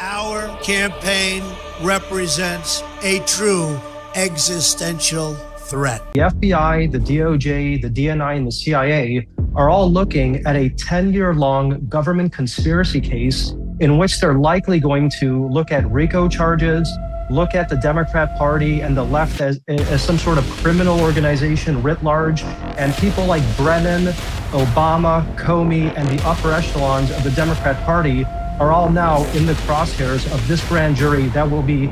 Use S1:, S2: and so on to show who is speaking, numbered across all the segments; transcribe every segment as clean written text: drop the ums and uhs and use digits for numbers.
S1: Our campaign represents a true existential threat.
S2: The FBI, the DOJ, the DNI, and the CIA are all looking at a 10-year-long government conspiracy case in which they're likely going to look at RICO charges, look at the Democrat Party and the left as some sort of criminal organization writ large, and people like Brennan, Obama, Comey, and the upper echelons of the Democrat Party are all now in the crosshairs of this grand jury that will be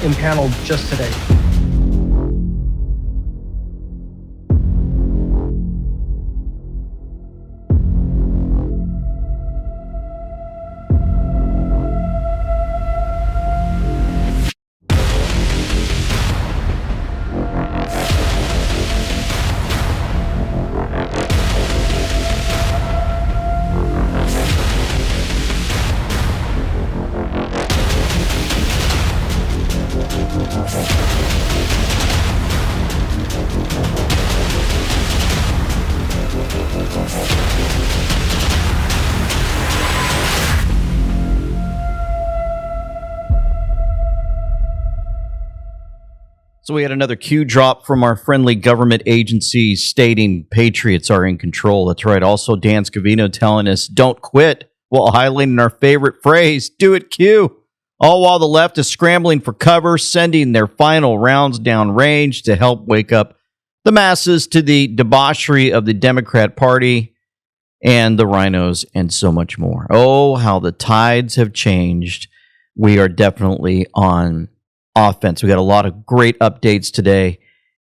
S2: impaneled just today.
S3: So we had another Q drop from our friendly government agency stating patriots are in control. That's right. Also, Dan Scavino telling us don't quit while highlighting our favorite phrase, do it Q. All while the left is scrambling for cover, sending their final rounds downrange to help wake up the masses to the debauchery of the Democrat Party and the rhinos and so much more. Oh, how the tides have changed. We are definitely on offense. We got a lot of great updates today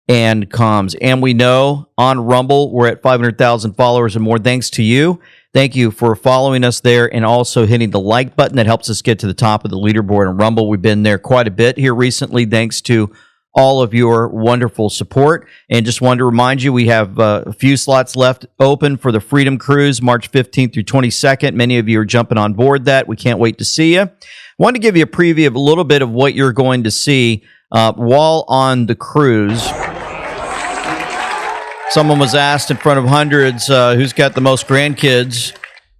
S3: and comms. And we know on Rumble, we're at 500,000 followers and more. Thanks to you. Thank you for following us there and also hitting the like button. That helps us get to the top of the leaderboard on Rumble. We've been there quite a bit here recently, thanks to all of your wonderful support. And just wanted to remind you, we have a few slots left open for the Freedom Cruise, March 15th through 22nd. Many of you are jumping on board that. We can't wait to see you. Wanted to give you a preview of a little bit of what you're going to see while on the cruise. Someone was asked in front of hundreds who's got the most grandkids.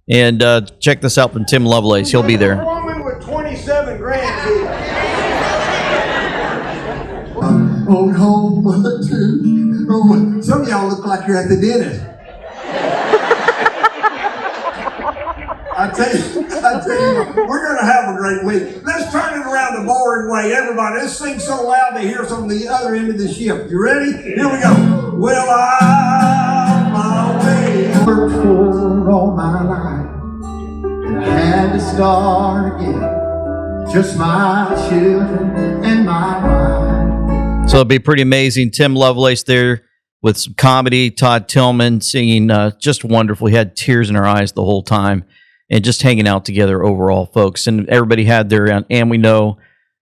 S3: And check this out from Tim Lovelace. He'll be there.
S4: A woman with 27 grandkids.
S5: Oh, no, dude. Oh, some of y'all look like you're at the dentist. I tell you, we're going to have a great week. Let's turn it around the boring way. Everybody, let's sing so loud they hear us on the other end of the ship. You ready? Here we go. Well, I'm my way.
S6: I worked for all my life, and I had to start again. Just my children and my wife.
S3: So it'll be pretty amazing. Tim Lovelace there with some comedy. Todd Tillman singing just wonderful. He had tears in her eyes the whole time. And just hanging out together overall, folks. And everybody had their And We Know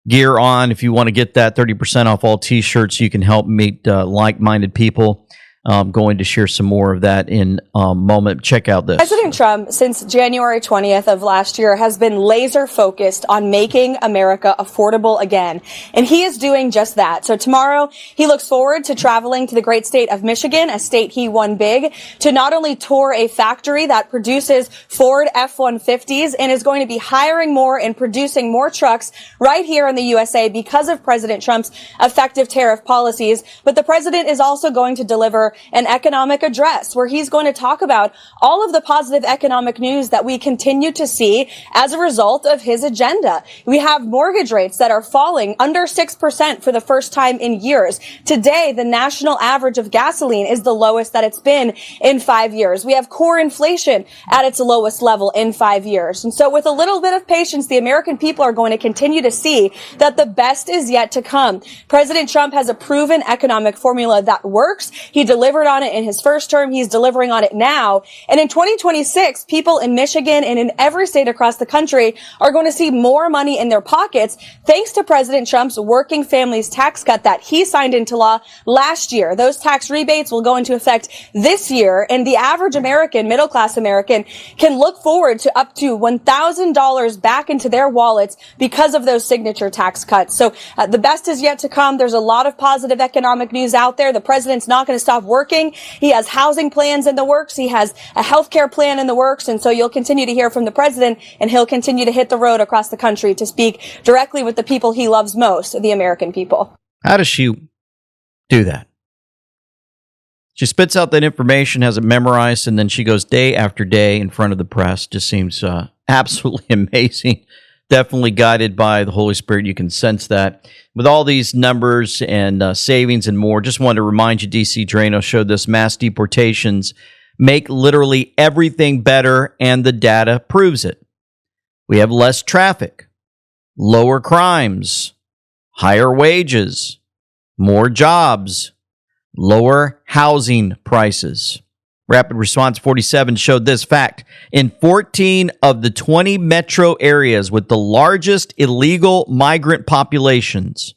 S3: gear on. If you want to get that 30% off all T-shirts, you can help meet like-minded people. Going to share some more of that in a moment. Check out this.
S7: President Trump, since January 20th of last year, has been laser focused on making America affordable again. And he is doing just that. So tomorrow, he looks forward to traveling to the great state of Michigan, a state he won big, to not only tour a factory that produces Ford F-150s and is going to be hiring more and producing more trucks right here in the USA because of President Trump's effective tariff policies. But the president is also going to deliver an economic address where he's going to talk about all of the positive economic news that we continue to see as a result of his agenda. We have mortgage rates that are falling under 6% for the first time in years. Today, the national average of gasoline is the lowest that it's been in 5 years. We have core inflation at its lowest level in 5 years. And so with a little bit of patience, the American people are going to continue to see that the best is yet to come. President Trump has a proven economic formula that works. He delivered on it in his first term. He's delivering on it now. And in 2026, people in Michigan and in every state across the country are going to see more money in their pockets thanks to President Trump's Working Families tax cut that he signed into law last year. Those tax rebates will go into effect this year, and the average American, middle-class American, can look forward to up to $1,000 back into their wallets because of those signature tax cuts. So the best is yet to come. There's a lot of positive economic news out there. The president's not going to stop working. He has housing plans in the works. He has a healthcare plan in the works. And so you'll continue to hear from the president, and he'll continue to hit the road across the country to speak directly with the people he loves most, the American people.
S3: How does she do that? She spits out that information, has it memorized, and then she goes day after day in front of the press. Just seems absolutely amazing. Definitely guided by the Holy Spirit. You can sense that. With all these numbers and savings and more, just wanted to remind you, DC Drano showed this: mass deportations make literally everything better, and the data proves it. We have less traffic, lower crimes, higher wages, more jobs, lower housing prices. Rapid Response 47 showed this fact. In 14 of the 20 metro areas with the largest illegal migrant populations,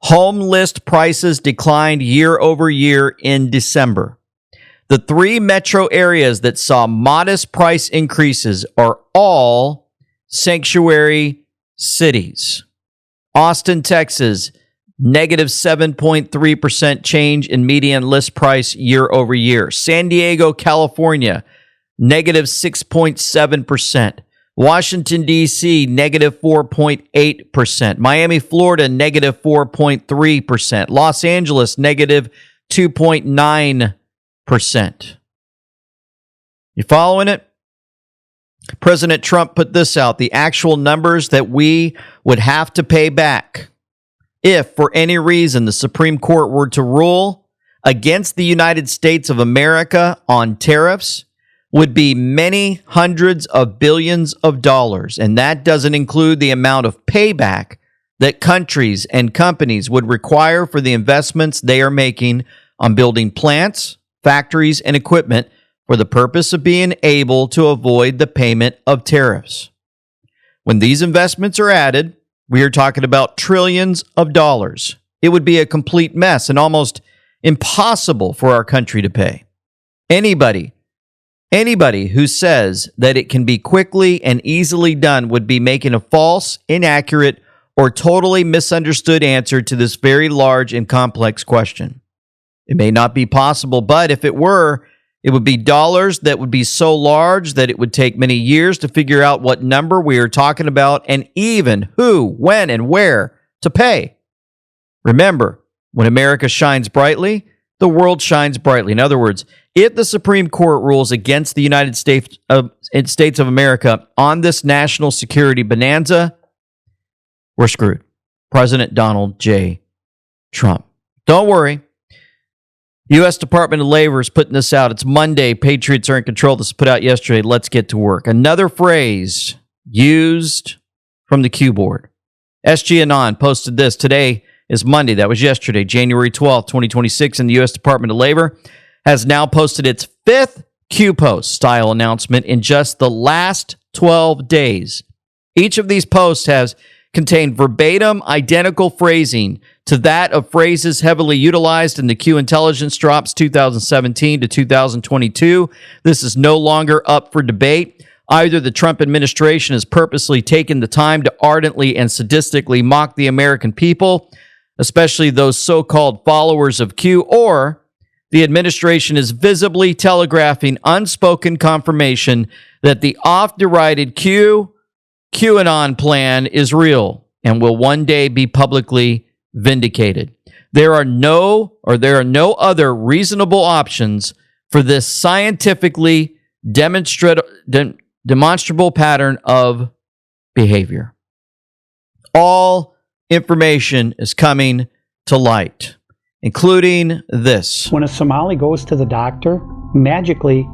S3: home list prices declined year over year in December. The 3 metro areas that saw modest price increases are all sanctuary cities. Austin, Texas, negative 7.3% change in median list price year over year. San Diego, California, negative 6.7%. Washington, D.C., negative 4.8%. Miami, Florida, negative 4.3%. Los Angeles, negative 2.9%. You following it? President Trump put this out, the actual numbers that we would have to pay back if, for any reason, the Supreme Court were to rule against the United States of America on tariffs, would be many hundreds of billions of dollars. And that doesn't include the amount of payback that countries and companies would require for the investments they are making on building plants, factories, and equipment for the purpose of being able to avoid the payment of tariffs. When these investments are added, we are talking about trillions of dollars. It would be a complete mess and almost impossible for our country to pay. Anybody who says that it can be quickly and easily done would be making a false, inaccurate, or totally misunderstood answer to this very large and complex question. It may not be possible, but if it were, it would be dollars that would be so large that it would take many years to figure out what number we are talking about and even who, when, and where to pay. Remember, when America shines brightly, the world shines brightly. In other words, if the Supreme Court rules against the United States of America on this national security bonanza, we're screwed. President Donald J. Trump. Don't worry. U.S. Department of Labor is putting this out. It's Monday. Patriots are in control. This was put out yesterday. Let's get to work. Another phrase used from the Q board. SG Anon posted this. Today is Monday. That was yesterday, January 12th, 2026. And the U.S. Department of Labor has now posted its 5th Q post style announcement in just the last 12 days. Each of these posts has contained verbatim identical phrasing to that of phrases heavily utilized in the Q intelligence drops 2017 to 2022. This is no longer up for debate. Either the Trump administration has purposely taken the time to ardently and sadistically mock the American people, especially those so-called followers of Q, or the administration is visibly telegraphing unspoken confirmation that the oft-derided QAnon plan is real and will one day be publicly vindicated. There are no other reasonable options for this scientifically demonstrable pattern of behavior. All information is coming to light, including this.
S8: When a Somali goes to the doctor, magically,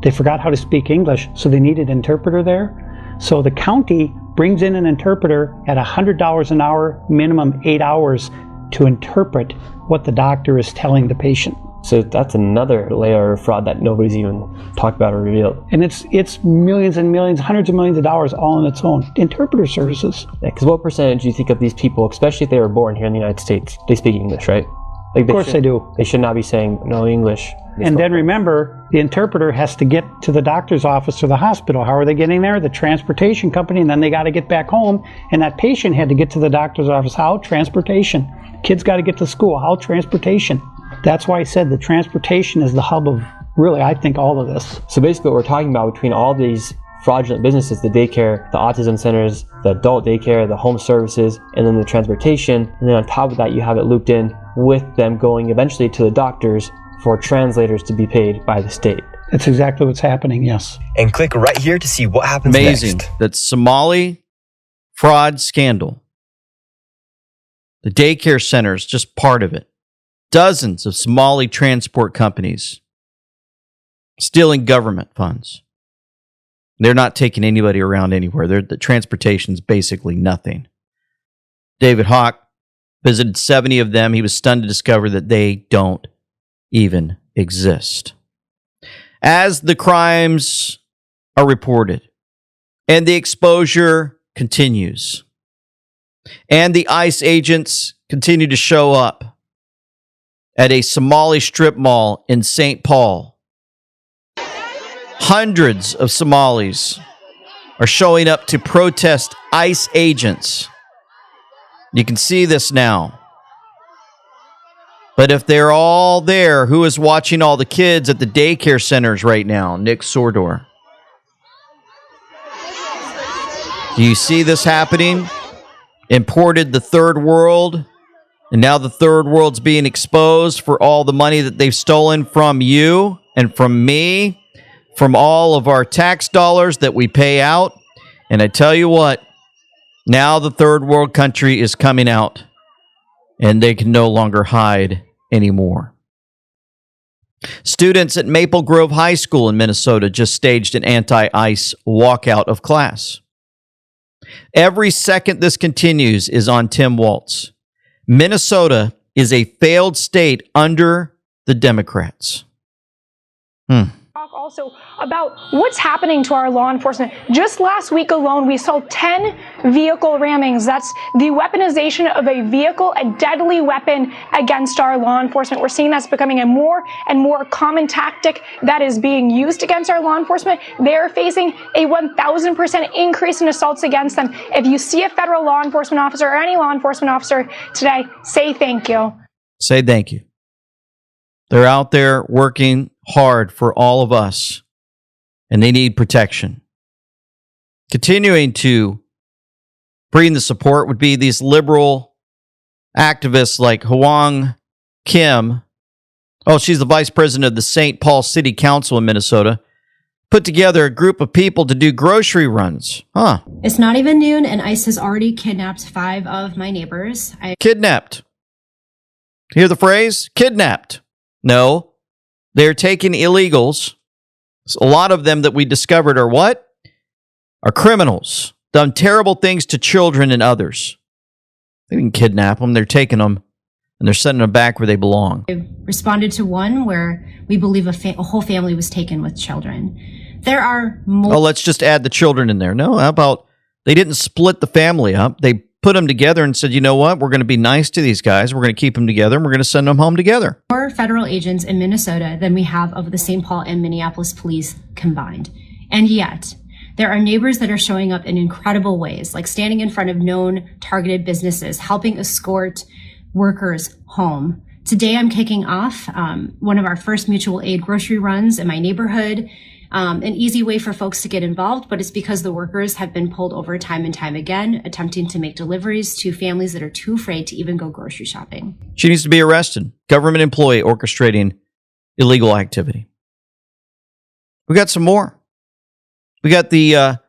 S8: they forgot how to speak English, so they need an interpreter there. So the county brings in an interpreter at $100 an hour, minimum 8 hours, to interpret what the doctor is telling the patient.
S9: So that's another layer of fraud that nobody's even talked about or revealed.
S8: And it's millions and millions, hundreds of millions of dollars all on its own. Interpreter services.
S9: Yeah, because what percentage do you think of these people, especially if they were born here in the United States, they speak English, right? Like
S8: of course they do.
S9: They should not be saying no English.
S8: And then remember, the interpreter has to get to the doctor's office or the hospital. How are they getting there? The transportation company, and then they got to get back home. And that patient had to get to the doctor's office. How? Transportation. Kids got to get to school. How? Transportation. That's why I said the transportation is the hub of really, I think, all of this.
S9: So basically what we're talking about between all these fraudulent businesses, the daycare, the autism centers, the adult daycare, the home services, and then the transportation, and then on top of that you have it looped in with them going eventually to the doctors for translators to be paid by the state.
S8: That's exactly what's happening, yes.
S10: And click right here to see what happens
S3: Amazing.
S10: next.
S3: That Somali fraud scandal. The daycare center is just part of it. Dozens of Somali transport companies stealing government funds. They're not taking anybody around anywhere. The transportation's basically nothing. David Hawk visited 70 of them. He was stunned to discover that they don't even exist. As the crimes are reported and the exposure continues and the ICE agents continue to show up at a Somali strip mall in St. Paul, hundreds of Somalis are showing up to protest ICE agents. You can see this now. But if they're all there, who is watching all the kids at the daycare centers right now? Nick Sordor. Do you see this happening? Imported the third world, and now the third world's being exposed for all the money that they've stolen from you and from me, from all of our tax dollars that we pay out. And I tell you what, now the third world country is coming out, and they can no longer hide anymore. Students at Maple Grove High School in Minnesota just staged an anti-ICE walkout of class. Every second this continues is on Tim Walz. Minnesota is a failed state under the Democrats.
S11: Talk also about what's happening to our law enforcement. Just last week alone, we saw 10 vehicle rammings. That's the weaponization of a vehicle, a deadly weapon against our law enforcement. We're seeing that's becoming a more and more common tactic that is being used against our law enforcement. They're facing a 1,000% increase in assaults against them. If you see a federal law enforcement officer or any law enforcement officer today, say thank you.
S3: Say thank you. They're out there working hard for all of us, and they need protection. Continuing to bring the support would be these liberal activists like Hwang Kim. Oh, she's the vice president of the St. Paul City Council in Minnesota. Put together a group of people to do grocery runs.
S12: It's not even noon, and ICE has already kidnapped 5 of my neighbors.
S3: Kidnapped. Hear the phrase? Kidnapped. No, they're taking illegals. A lot of them that we discovered are what? Are criminals. Done terrible things to children and others. They didn't kidnap them. They're taking them and they're sending them back where they belong.
S12: I responded to one where we believe a whole family was taken with children. There are more.
S3: Oh, let's just add the children in there. No, how about they didn't split the family up? They put them together and said, you know what? We're going to be nice to these guys. We're going to keep them together, and we're going to send them home together.
S12: More federal agents in Minnesota than we have of the St. Paul and Minneapolis police combined. And yet, there are neighbors that are showing up in incredible ways, like standing in front of known targeted businesses, helping escort workers home. Today, I'm kicking off one of our first mutual aid grocery runs in my neighborhood. An easy way for folks to get involved, but it's because the workers have been pulled over time and time again, attempting to make deliveries to families that are too afraid to even go grocery shopping.
S3: She needs to be arrested. Government employee orchestrating illegal activity. We got some more. We got the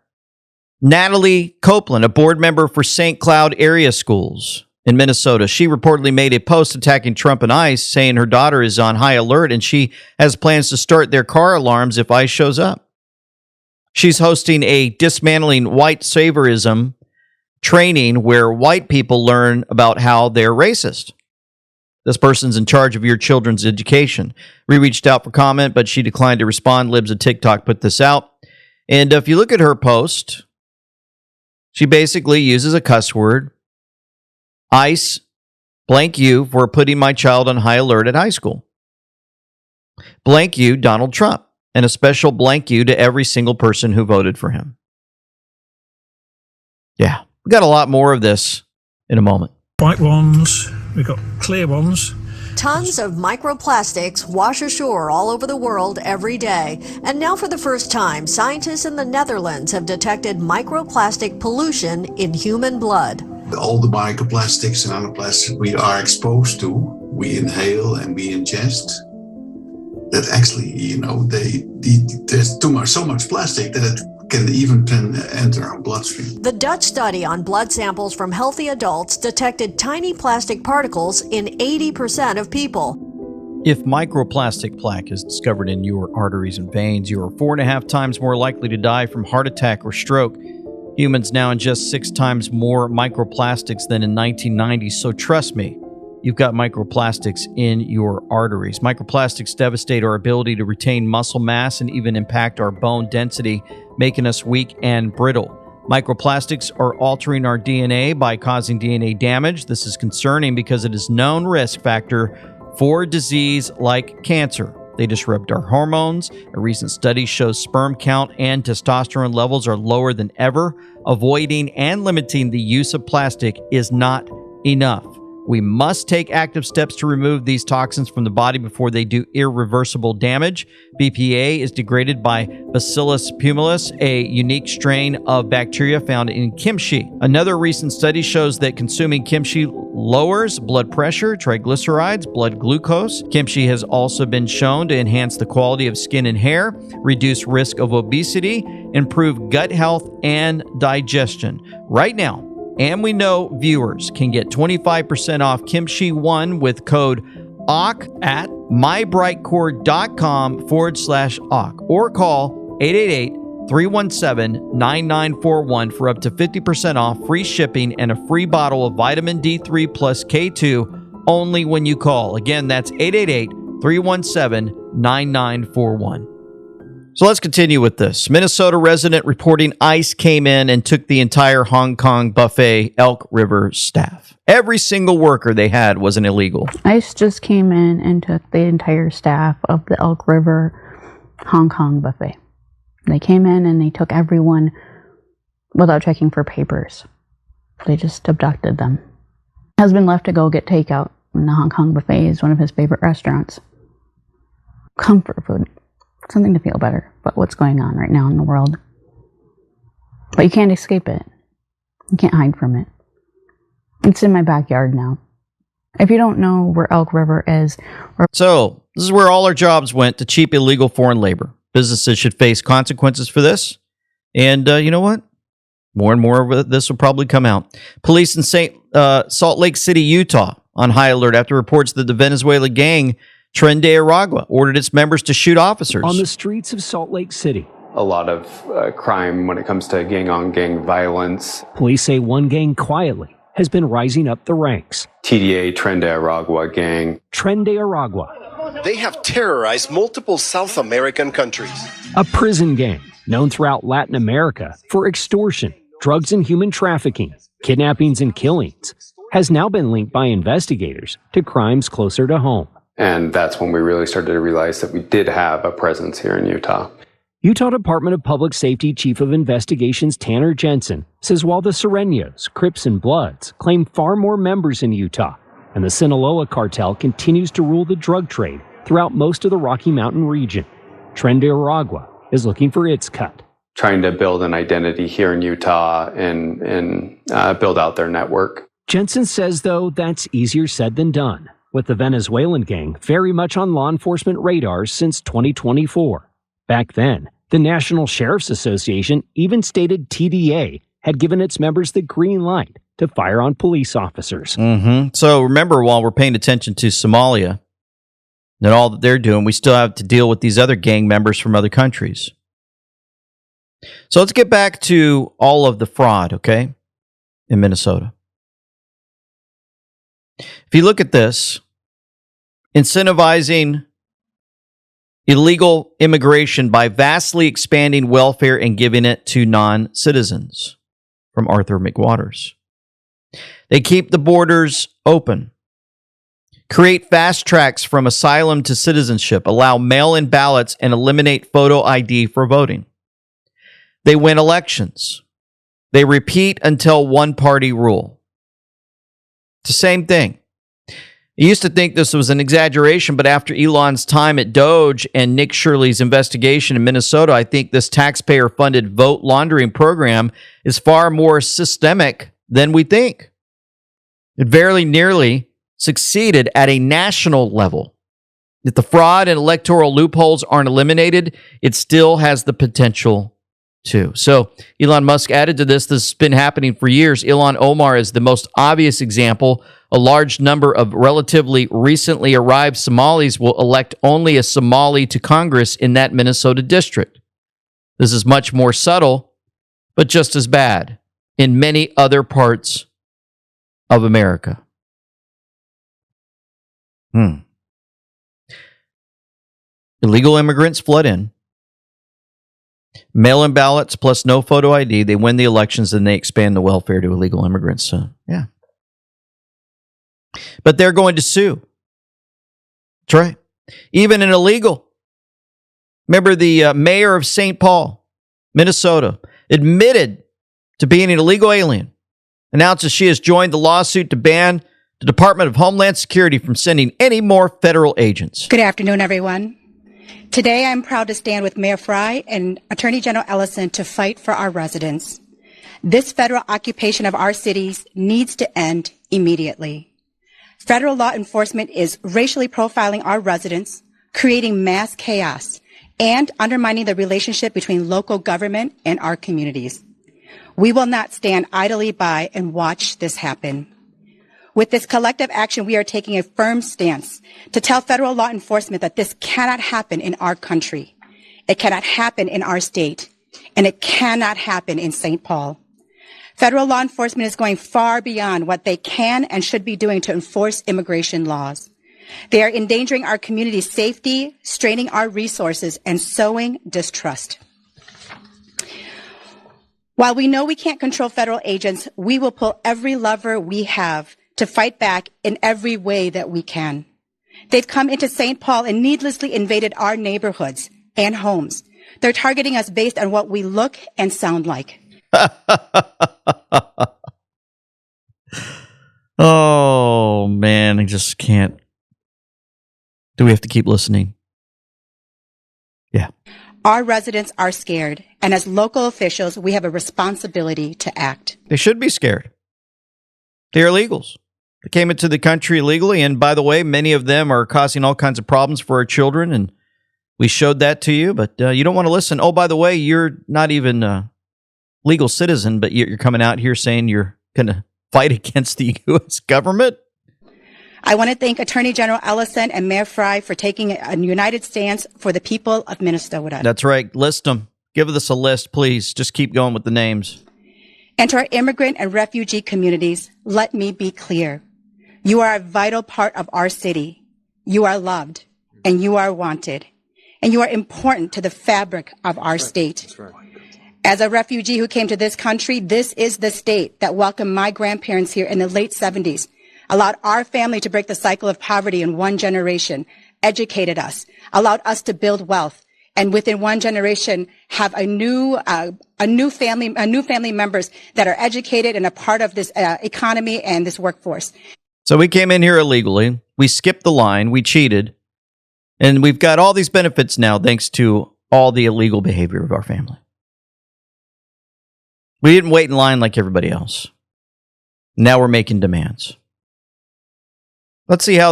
S3: Natalie Copeland, a board member for St. Cloud area schools in Minnesota. She reportedly made a post attacking Trump and ICE, saying her daughter is on high alert and she has plans to start their car alarms if ICE shows up. She's hosting a dismantling white saviorism training where white people learn about how they're racist. This person's in charge of your children's education. We reached out for comment, but she declined to respond. Libs of TikTok put this out. And if you look at her post, she basically uses a cuss word. ICE, blank you for putting my child on high alert at high school. Blank you, Donald Trump. And a special blank you to every single person who voted for him. Yeah, we got a lot more of this in a moment.
S13: White ones, we've got clear ones. Tons of microplastics wash ashore all over the world every day. And now for the first time, scientists in the Netherlands have detected microplastic pollution in human blood.
S14: All the microplastics and nanoplastics we are exposed to, we inhale and we ingest, that actually, there's so much plastic that it can even enter our bloodstream.
S13: The Dutch study on blood samples from healthy adults detected tiny plastic particles in 80% of people.
S3: If microplastic plaque is discovered in your arteries and veins, you are 4.5 times more likely to die from heart attack or stroke. Humans now ingest 6 times more microplastics than in 1990, so trust me, you've got microplastics in your arteries. Microplastics devastate our ability to retain muscle mass and even impact our bone density, making us weak and brittle. Microplastics are altering our DNA by causing DNA damage. This is concerning because it is a known risk factor for disease like cancer. They disrupt our hormones. A recent study shows sperm count and testosterone levels are lower than ever. Avoiding and limiting the use of plastic is not enough. We must take active steps to remove these toxins from the body before they do irreversible damage. BPA is degraded by Bacillus pumilus, a unique strain of bacteria found in kimchi. Another recent study shows that consuming kimchi lowers blood pressure, triglycerides, blood glucose. Kimchi has also been shown to enhance the quality of skin and hair, reduce risk of obesity, improve gut health and digestion. Right now, and we know viewers can get 25% off Kimchi 1 with code AUK at mybrightcore.com/AUK or call 888-317-9941 for up to 50% off, free shipping, and a free bottle of vitamin D3 plus K2 only when you call. Again, that's 888-317-9941. So let's continue with this. Minnesota resident reporting ICE came in and took the entire Hong Kong buffet Elk River staff. Every single worker they had was an illegal.
S15: ICE just came in and took the entire staff of the Elk River Hong Kong buffet. They came in and they took everyone without checking for papers. They just abducted them. Husband left to go get takeout, and the Hong Kong buffet is one of his favorite restaurants. Comfort food. Something to feel better about what's going on right now in the world. But you can't escape it. You can't hide from it. It's in my backyard now. If you don't know where Elk River is...
S3: So, this is where all our jobs went, to cheap illegal foreign labor. Businesses should face consequences for this. And you know what? More and more of this will probably come out. Police in Salt Lake City, Utah, on high alert after reports that the Venezuela gang Tren de Aragua ordered its members to shoot officers.
S16: On the streets of Salt Lake City.
S17: A lot of crime when it comes to gang-on-gang violence.
S16: Police say one gang quietly has been rising up the ranks.
S17: TDA Tren de Aragua gang.
S16: Tren de Aragua.
S18: They have terrorized multiple South American countries.
S16: A prison gang known throughout Latin America for extortion, drugs and human trafficking, kidnappings and killings, has now been linked by investigators to crimes closer to home.
S17: And that's when we really started to realize that we did have a presence here in Utah.
S16: Utah Department of Public Safety Chief of Investigations Tanner Jensen says while the Sureños, Crips, and Bloods claim far more members in Utah, and the Sinaloa cartel continues to rule the drug trade throughout most of the Rocky Mountain region, Tren de Aragua is looking for its cut.
S17: Trying to build an identity here in Utah and build out their network.
S16: Jensen says, though, that's easier said than done, with the Venezuelan gang very much on law enforcement radars since 2024. Back then, the National Sheriff's Association even stated TDA had given its members the green light to fire on police officers.
S3: So remember, while we're paying attention to Somalia and all that they're doing, we still have to deal with these other gang members from other countries. So let's get back to all of the fraud, okay, in Minnesota. If you look at this, incentivizing illegal immigration by vastly expanding welfare and giving it to non-citizens, from Arthur McWaters. They keep the borders open, create fast tracks from asylum to citizenship, allow mail-in ballots, and eliminate photo ID for voting. They win elections. They repeat until one-party rule. It's the same thing. I used to think this was an exaggeration, but after Elon's time at Doge and Nick Shirley's investigation in Minnesota, I think this taxpayer-funded vote laundering program is far more systemic than we think. It very nearly succeeded at a national level. If the fraud and electoral loopholes aren't eliminated, it still has the potential to. So Elon Musk added to this. This has been happening for years. Ilhan Omar is the most obvious example. A large number of relatively recently arrived Somalis will elect only a Somali to Congress in that Minnesota district. This is much more subtle, but just as bad in many other parts of America. Illegal immigrants flood in. Mail-in ballots plus no photo ID. They win the elections and they expand the welfare to illegal immigrants. So, yeah. But they're going to sue. That's right. Even an illegal. Remember the mayor of St. Paul, Minnesota, admitted to being an illegal alien. Announces she has joined the lawsuit to ban the Department of Homeland Security from sending any more federal agents.
S19: Good afternoon, everyone. Today, I'm proud to stand with Mayor Fry and Attorney General Ellison to fight for our residents. This federal occupation of our cities needs to end immediately. Federal law enforcement is racially profiling our residents, creating mass chaos, and undermining the relationship between local government and our communities. We will not stand idly by and watch this happen. With this collective action, we are taking a firm stance to tell federal law enforcement that this cannot happen in our country. It cannot happen in our state, and it cannot happen in St. Paul. Federal law enforcement is going far beyond what they can and should be doing to enforce immigration laws. They are endangering our community's safety, straining our resources, and sowing distrust. While we know we can't control federal agents, we will pull every lever we have to fight back in every way that we can. They've come into St. Paul and needlessly invaded our neighborhoods and homes. They're targeting us based on what we look and sound like.
S3: Oh, man, I just can't. Do we have to keep listening? Yeah.
S19: Our residents are scared, and as local officials, we have a responsibility to act.
S3: They should be scared. They're illegals. They came into the country illegally, and by the way, many of them are causing all kinds of problems for our children, and we showed that to you, but you don't want to listen. Oh, by the way, you're not even a legal citizen, but you're coming out here saying you're going to fight against the U.S. government?
S19: I want to thank Attorney General Ellison and Mayor Fry for taking a united stance for the people of Minnesota.
S3: That's right. List them. Give us a list, please. Just keep going with the names.
S19: And to our immigrant and refugee communities, let me be clear. You are a vital part of our city. You are loved, and you are wanted, and you are important to the fabric of our state. That's right. As a refugee who came to this country, this is the state that welcomed my grandparents here in the late 70s, allowed our family to break the cycle of poverty in one generation, educated us, allowed us to build wealth, and within one generation have a new family members that are educated and a part of this economy and this workforce.
S3: So we came in here illegally. We skipped the line. We cheated. And we've got all these benefits now thanks to all the illegal behavior of our family. We didn't wait in line like everybody else. Now we're making demands. Let's see how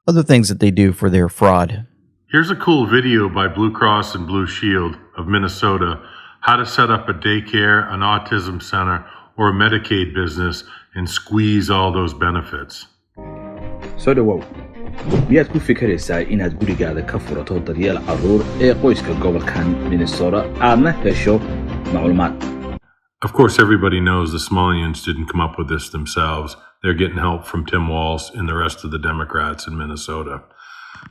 S3: other things that they do for their fraud.
S20: Here's a cool video by Blue Cross and Blue Shield of Minnesota, how to set up a daycare, an autism center, or a Medicaid business and squeeze all those benefits.
S21: So dhawow miyaad ku fikiraysaa inaad gurigaada ka furato daryeel carruur ee qoyska gobolkan Minnesota aadna hesho macluumaad?
S20: Of course, everybody knows the Somalians didn't come up with this themselves. They're getting help from Tim Walz and the rest of the Democrats in Minnesota.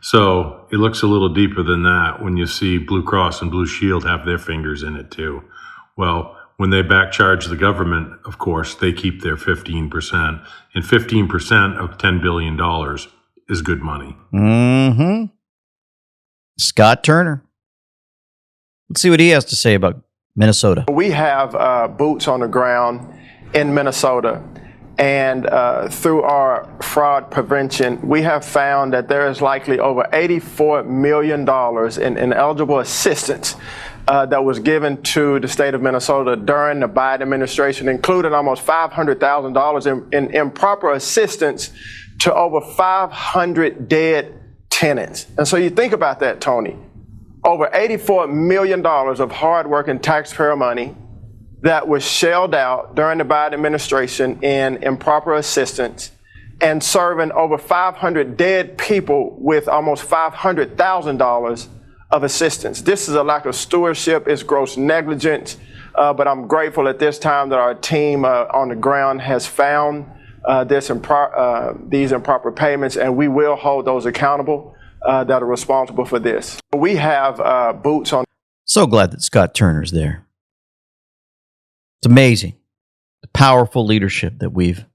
S20: So it looks a little deeper than that when you see Blue Cross and Blue Shield have their fingers in it too. Well, when they backcharge the government, of course, they keep their 15%. And 15% of $10 billion is good money.
S3: Mm-hmm. Scott Turner. Let's see what he has to say about Minnesota.
S22: We have boots on the ground in Minnesota.
S1: And through our fraud prevention, we have found that there is likely over $84 million in eligible assistance that was given to the state of Minnesota during the Biden administration, including almost $500,000 in improper assistance to over 500 dead tenants. And so you think about that, Tony, over $84 million of hardworking taxpayer money that was shelled out during the Biden administration in improper assistance and serving over 500 dead people with almost $500,000 of assistance. This is a lack of stewardship, it's gross negligence, but I'm grateful at this time that our team on the ground has found these improper payments, and we will hold those accountable that are responsible for this. We have boots on.
S3: So glad that Scott Turner's there. It's amazing, the powerful leadership that we've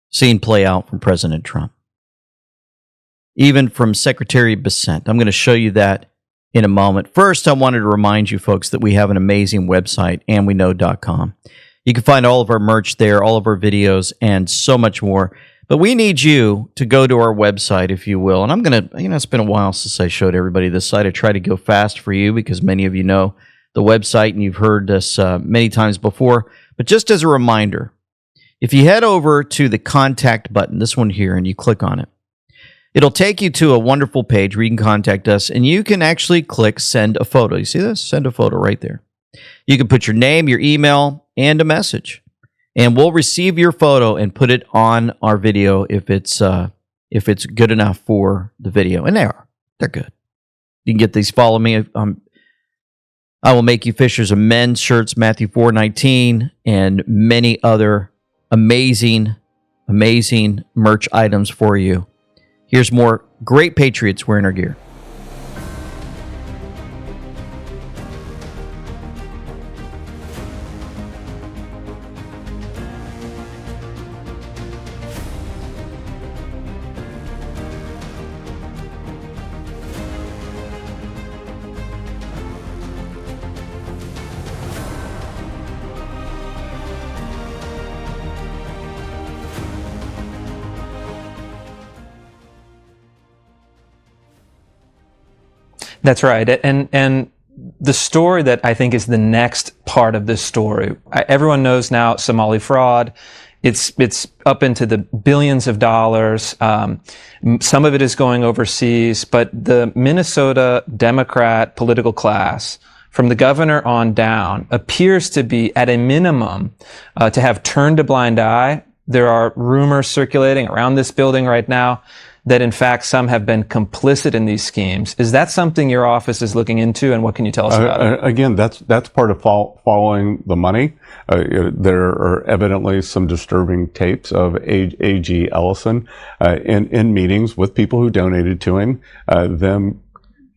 S3: seen play out from President Trump. Even from Secretary Bessent. I'm going to show you that in a moment. First, I wanted to remind you folks that we have an amazing website, andweknow.com. You can find all of our merch there, all of our videos, and so much more. But we need you to go to our website, if you will. And I'm going to, it's been a while since I showed everybody this site. I try to go fast for you because many of you know the website and you've heard us many times before. But just as a reminder, if you head over to the contact button, this one here, and you click on it, it'll take you to a wonderful page where you can contact us, and you can actually click send a photo. You see this? Send a photo right there. You can put your name, your email, and a message, and we'll receive your photo and put it on our video if it's good enough for the video. And they're good. You can get these. Follow me. I will make you fishers of men's shirts, Matthew 4:19, and many other amazing merch items for you. Here's more great Patriots wearing our gear.
S22: That's right. And the story that I think is the next part of this story, everyone knows now Somali fraud. It's up into the billions of dollars. Some of it is going overseas, but the Minnesota Democrat political class, from the governor on down, appears to be, at a minimum, to have turned a blind eye. There are rumors circulating around this building right now that in fact some have been complicit in these schemes. Is that something your office is looking into, and what can you tell us about it?
S23: Again, that's part of following the money. There are evidently some disturbing tapes of A.G. Ellison in meetings with people who donated to him, them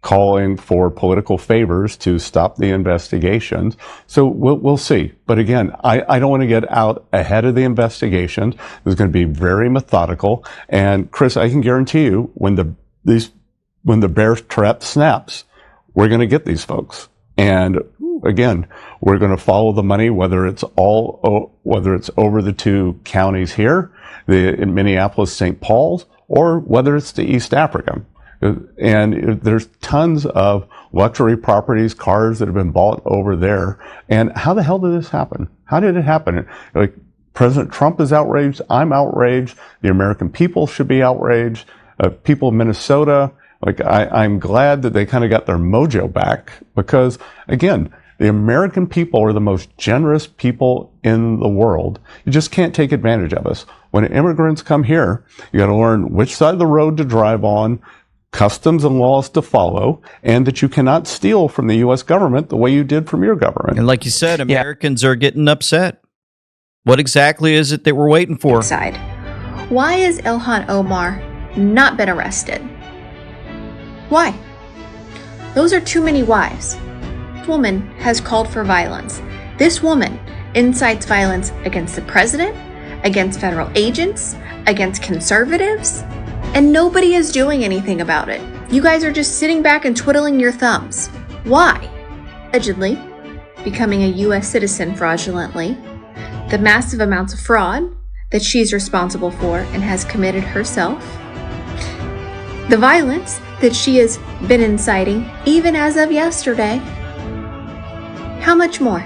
S23: calling for political favors to stop the investigations. So we'll see. But again, I don't want to get out ahead of the investigations. It's going to be very methodical. And Chris, I can guarantee you, when the bear trap snaps, we're going to get these folks. And again, we're going to follow the money, whether it's over the two counties here, in Minneapolis, St. Paul's, or whether it's to East Africa. And there's tons of luxury properties, cars that have been bought over there. And how the hell did this happen? How did it happen? Like, President Trump is outraged. I'm outraged. The American people should be outraged. People of Minnesota, I'm glad that they kind of got their mojo back, because again, the American people are the most generous people in the world. You just can't take advantage of us. When immigrants come here, you got to learn which side of the road to drive on, customs and laws to follow, and that you cannot steal from the U.S. government the way you did from your government.
S3: And like you said, Americans are getting upset. What exactly is it that we're waiting for?
S24: Why has Ilhan Omar not been arrested? Why? Those are too many whys. This woman has called for violence. This woman incites violence against the president, against federal agents, against conservatives, and nobody is doing anything about it. You guys are just sitting back and twiddling your thumbs. Why? Allegedly becoming a U.S. citizen fraudulently, the massive amounts of fraud that she's responsible for and has committed herself, the violence that she has been inciting even as of yesterday. How much more?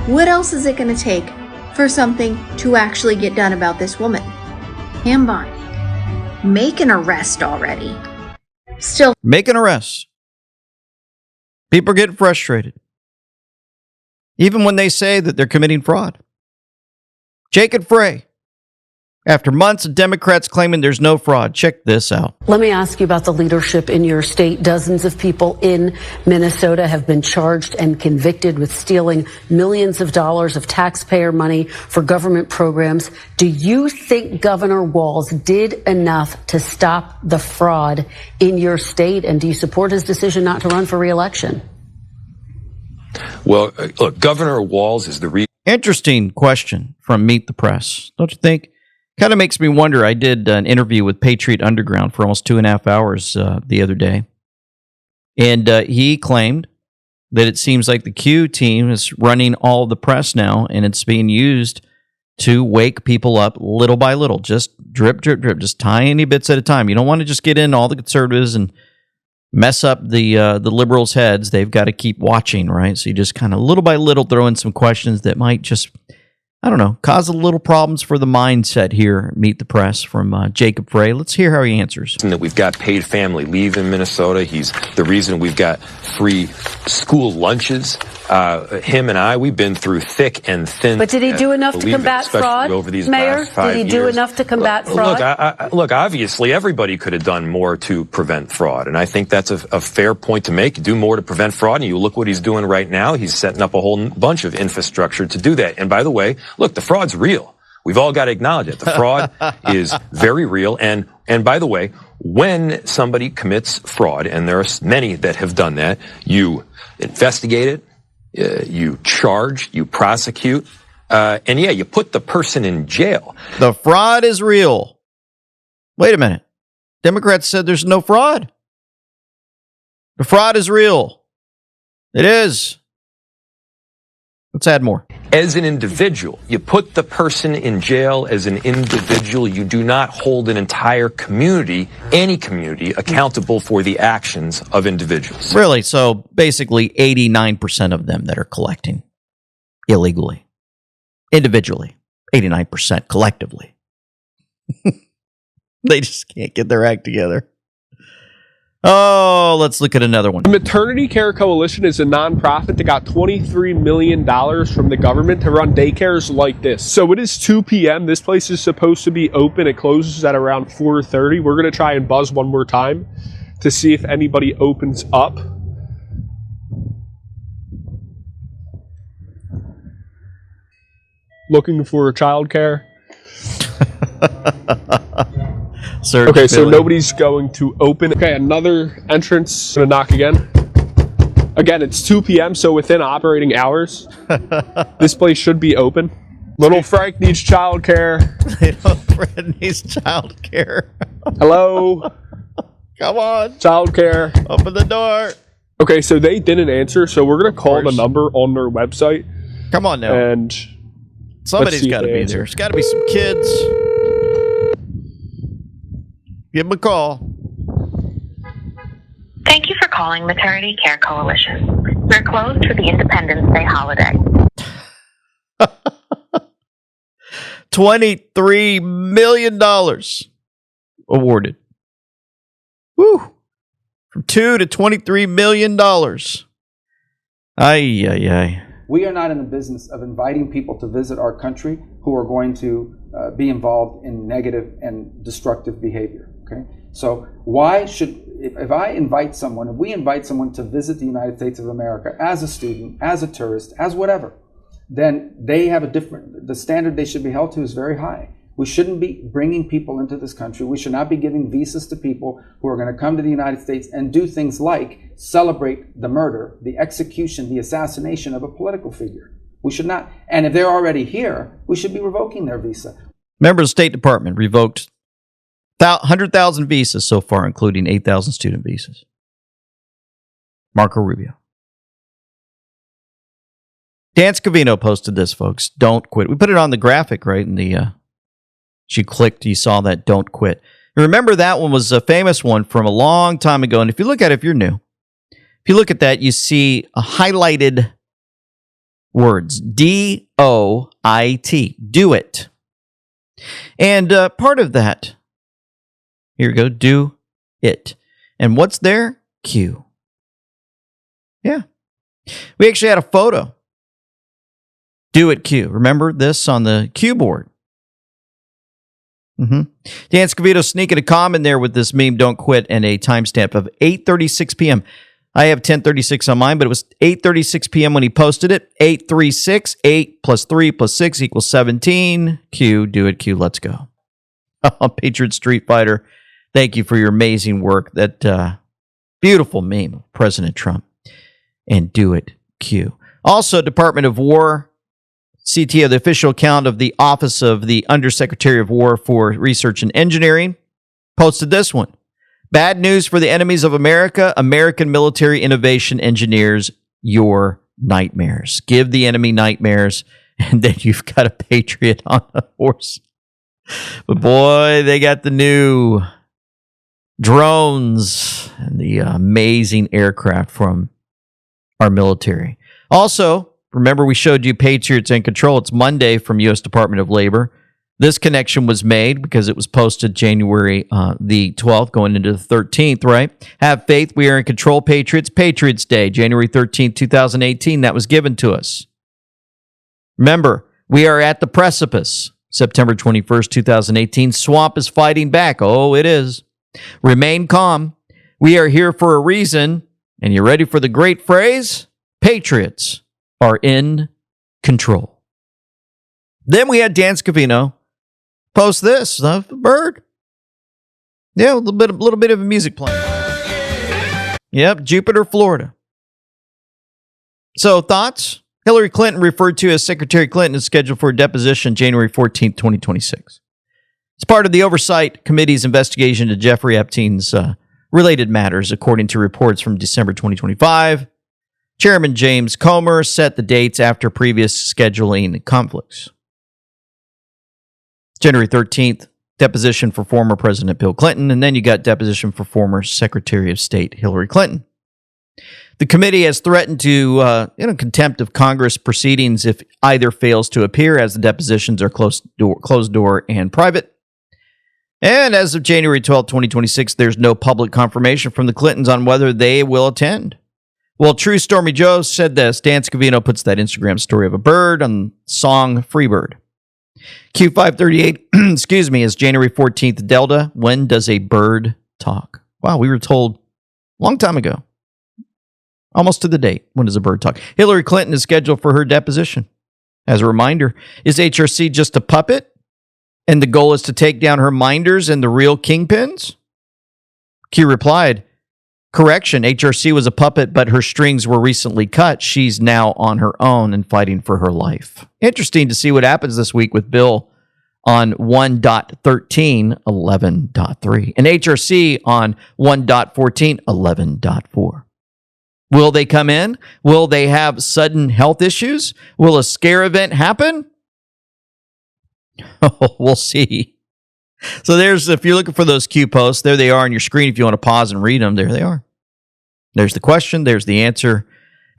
S24: What else is it going to take for something to actually get done about this woman? Ambon, make an arrest already. Still,
S3: make an arrest. People are getting frustrated, even when they say that they're committing fraud. Jacob Frey, after months of Democrats claiming there's no fraud, check this out.
S2: Let me ask you about the leadership in your state. Dozens of people in Minnesota have been charged and convicted with stealing millions of dollars of taxpayer money for government programs. Do you think Governor Walz did enough to stop the fraud in your state? And do you support his decision not to run for re-election?
S4: Well, look, Governor Walz is the
S3: Interesting question from Meet the Press, don't you think? Kind of makes me wonder. I did an interview with Patriot Underground for almost 2.5 hours the other day. And he claimed that it seems like the Q team is running all the press now, and it's being used to wake people up little by little. Just drip, drip, drip, just tiny bits at a time. You don't want to just get in all the conservatives and mess up the liberals' heads. They've got to keep watching, right? So you just kind of little by little throw in some questions that might just, I don't know, cause a little problems for the mindset here. Meet the Press from Jacob Frey. Let's hear how he answers.
S4: That we've got paid family leave in Minnesota. He's the reason we've got free school lunches. Him and I, we've been through thick and thin.
S2: But did he do enough to combat fraud,
S4: over these
S2: Mayor?
S4: past 5 years.
S2: Did he do enough to combat fraud?
S4: Look, obviously everybody could have done more to prevent fraud, and I think that's a fair point to make. Do more to prevent fraud, and you look what he's doing right now. He's setting up a whole bunch of infrastructure to do that. And by the way, look, the fraud's real. We've all got to acknowledge it. The fraud is very real. And by the way, when somebody commits fraud, and there are many that have done that, you investigate it. You charge, you prosecute, and yeah, you put the person in jail.
S3: The fraud is real. Wait a minute. Democrats said there's no fraud. The fraud is real. It is. Let's add more.
S4: As an individual, you put the person in jail as an individual. You do not hold an entire community, any community, accountable for the actions of individuals.
S3: Really? So basically 89% of them that are collecting illegally. Individually. 89% collectively. They just can't get their act together. Oh, let's look at another one.
S5: The Maternity Care Coalition is a nonprofit that got $23 million from the government to run daycares like this. So it is 2 p.m. This place is supposed to be open. It closes at around 4:30. We're going to try and buzz one more time to see if anybody opens up. Looking for childcare. Okay, so nobody's going to open. Okay, another entrance. Gonna knock again. Again, it's 2 p.m., so within operating hours. This place should be open. Little Frank needs childcare.
S3: Little Fred needs childcare.
S5: Hello?
S3: Come on.
S5: Childcare.
S3: Open the door.
S5: Okay, so they didn't answer, so we're going to call the number on their website.
S3: Come on now.
S5: And
S3: somebody's got to be there. There's got to be some kids. Give them a call.
S6: Thank you for calling Maternity Care Coalition. We're closed for the Independence Day holiday.
S3: $23 million awarded. Woo! From $2 to $23 million. Ay, ay, ay.
S25: We are not in the business of inviting people to visit our country who are going to be involved in negative and destructive behavior. Okay, so why should, if I invite someone, if we invite someone to visit the United States of America as a student, as a tourist, as whatever, then they have the standard they should be held to is very high. We shouldn't be bringing people into this country. We should not be giving visas to people who are going to come to the United States and do things like celebrate the murder, the execution, the assassination of a political figure. We should not. And if they're already here, we should be revoking their visa.
S3: Member of the State Department revoked 100,000 visas so far, including 8,000 student visas. Marco Rubio. Dan Scavino posted this, folks. Don't quit. We put it on the graphic, right, in the She clicked, you saw that don't quit. Remember, that one was a famous one from a long time ago. And if you look at it, if you're new, if you look at that, you see a highlighted words, DOIT, do it. And part of that, here we go, do it. And what's there? Q. Yeah. We actually had a photo. Do it Q. Remember this on the Q board? Dan Scavino sneaking a comment there with this meme, don't quit, and a timestamp of 8:36 p.m. I have 10:36 on mine, but it was 8:36 p.m. when he posted it. 8:36, 8 plus 3 plus 6 equals 17. Q, do it, Q, let's go. Patriot Street Fighter, thank you for your amazing work. That beautiful meme of President Trump. And do it, Q. Also, Department of War, CTO, the official account of the Office of the Undersecretary of War for Research and Engineering, posted this one. Bad news for the enemies of America. American military innovation engineers your nightmares. Give the enemy nightmares, and then you've got a patriot on a horse. But boy, they got the new drones and the amazing aircraft from our military. Also, remember we showed you Patriots in Control. It's Monday from U.S. Department of Labor. This connection was made because it was posted January the 12th, going into the 13th, right? Have faith. We are in control, Patriots. Patriots Day, January 13th, 2018. That was given to us. Remember, we are at the precipice. September 21st, 2018. Swamp is fighting back. Oh, it is. Remain calm. We are here for a reason. And you ready for the great phrase? Patriots are in control. Then we had Dan Scavino post this, a bird. Yeah, a little bit of a music playing. Yep, Jupiter, Florida. So, thoughts? Hillary Clinton, referred to as Secretary Clinton, is scheduled for a deposition January 14th, 2026. It's part of the Oversight Committee's investigation to Jeffrey Epstein's related matters, according to reports from December 2025. Chairman James Comer set the dates after previous scheduling conflicts. January 13th, deposition for former President Bill Clinton, and then you got deposition for former Secretary of State Hillary Clinton. The committee has threatened to, contempt of Congress proceedings if either fails to appear, as the depositions are closed door and private. And as of January 12, 2026, there's no public confirmation from the Clintons on whether they will attend. Well, True Stormy Joe said this. Dan Scavino puts that Instagram story of a bird on song Freebird. Q538, excuse me, is January 14th Delta. When does a bird talk? Wow, we were told a long time ago. Almost to the date. When does a bird talk? Hillary Clinton is scheduled for her deposition. As a reminder, is HRC just a puppet? And the goal is to take down her minders and the real kingpins? Q replied, correction, HRC was a puppet, but her strings were recently cut. She's now on her own and fighting for her life. Interesting to see what happens this week with Bill on 1.13, 11.3, and HRC on 1.14, 11.4. Will they come in? Will they have sudden health issues? Will a scare event happen? Oh, we'll see. So there's, if you're looking for those Q posts, there they are on your screen. If you want to pause and read them, there they are. There's the question, there's the answer.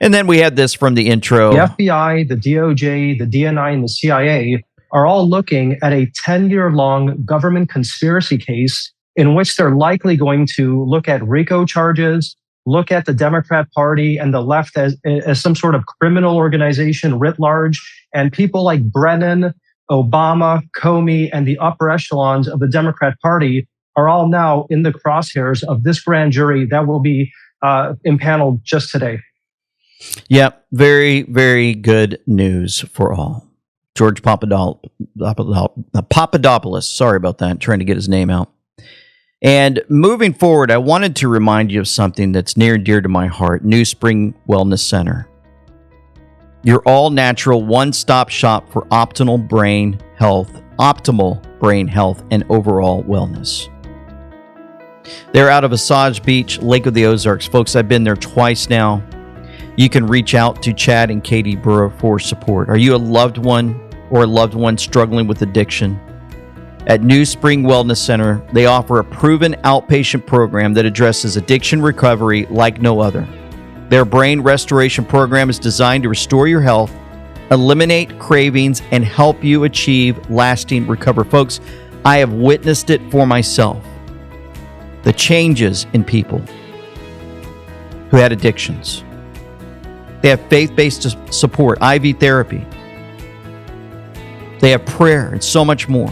S3: And then we had this from the intro.
S7: The FBI, the DOJ, the DNI, and the CIA are all looking at a 10-year-long government conspiracy case in which they're likely going to look at RICO charges, look at the Democrat Party and the left as some sort of criminal organization writ large, and people like Brennan, Obama, Comey, and the upper echelons of the Democrat Party are all now in the crosshairs of this grand jury that will be impaneled just today.
S3: Yep, very, very good news for all. George Papadopoulos, sorry about that, trying to get his name out. And moving forward, I wanted to remind you of something that's near and dear to my heart, New Spring Wellness Center. Your all-natural one-stop shop for optimal brain health, and overall wellness. They're out of Osage Beach, Lake of the Ozarks. Folks, I've been there twice now. You can reach out to Chad and Katie Burrow for support. Are you a loved one or a loved one struggling with addiction? At New Spring Wellness Center, they offer a proven outpatient program that addresses addiction recovery like no other. Their brain restoration program is designed to restore your health, eliminate cravings, and help you achieve lasting recovery. Folks, I have witnessed it for myself. The changes in people who had addictions. They have faith-based support, IV therapy. They have prayer and so much more.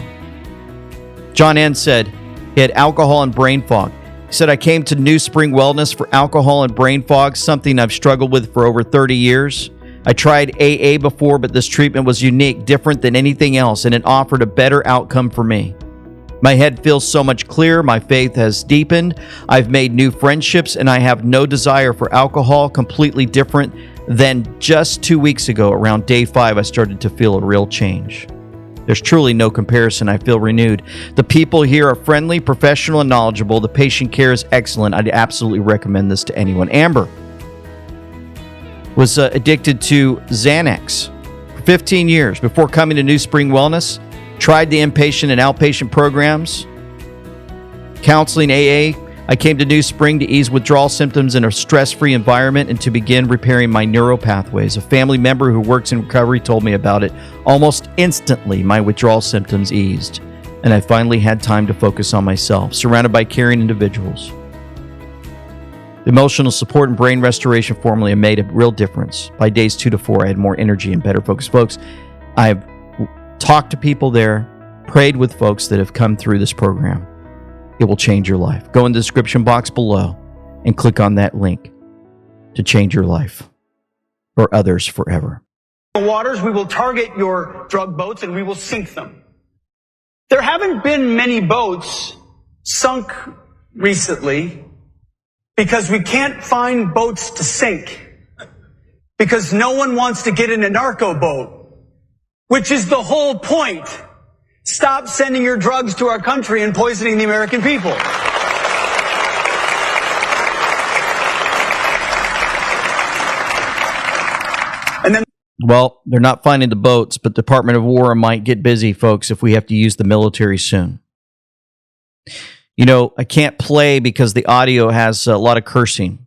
S3: John N. said he had alcohol and brain fog. He said, I came to New Spring Wellness for alcohol and brain fog, something I've struggled with for over 30 years. I tried AA before, but this treatment was unique, different than anything else, and it offered a better outcome for me. My head feels so much clearer. My faith has deepened. I've made new friendships, and I have no desire for alcohol, completely different than just 2 weeks ago. Around day 5, I started to feel a real change. There's truly no comparison. I feel renewed. The people here are friendly, professional, and knowledgeable. The patient care is excellent. I'd absolutely recommend this to anyone. Amber was addicted to Xanax for 15 years before coming to New Spring Wellness. Tried the inpatient and outpatient programs, counseling, AA. I came to New Spring to ease withdrawal symptoms in a stress-free environment and to begin repairing my neural pathways. A family member who works in recovery told me about it. Almost instantly, my withdrawal symptoms eased, and I finally had time to focus on myself, surrounded by caring individuals. The emotional support and brain restoration formula made a real difference. By days 2 to 4, I had more energy and better focus. Folks, I've talked to people there, prayed with folks that have come through this program. It will change your life. Go in the description box below and click on that link to change your life or others forever.
S8: Waters, we will target your drug boats and we will sink them. There haven't been many boats sunk recently because we can't find boats to sink. Because no one wants to get in a narco boat, which is the whole point. Stop sending your drugs to our country and poisoning the American people. And then,
S3: well, they're not finding the boats, but the Department of War might get busy, folks, if we have to use the military soon. You know, I can't play because the audio has a lot of cursing.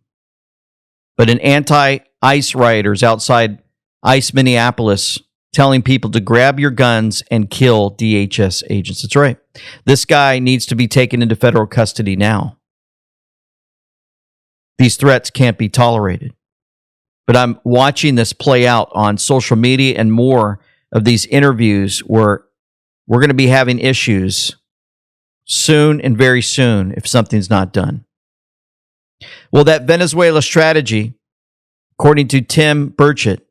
S3: But an anti-ICE rioters outside ICE Minneapolis telling people to grab your guns and kill DHS agents. That's right. This guy needs to be taken into federal custody now. These threats can't be tolerated. But I'm watching this play out on social media and more of these interviews where we're going to be having issues soon and very soon if something's not done. Well, that Venezuela strategy, according to Tim Burchett,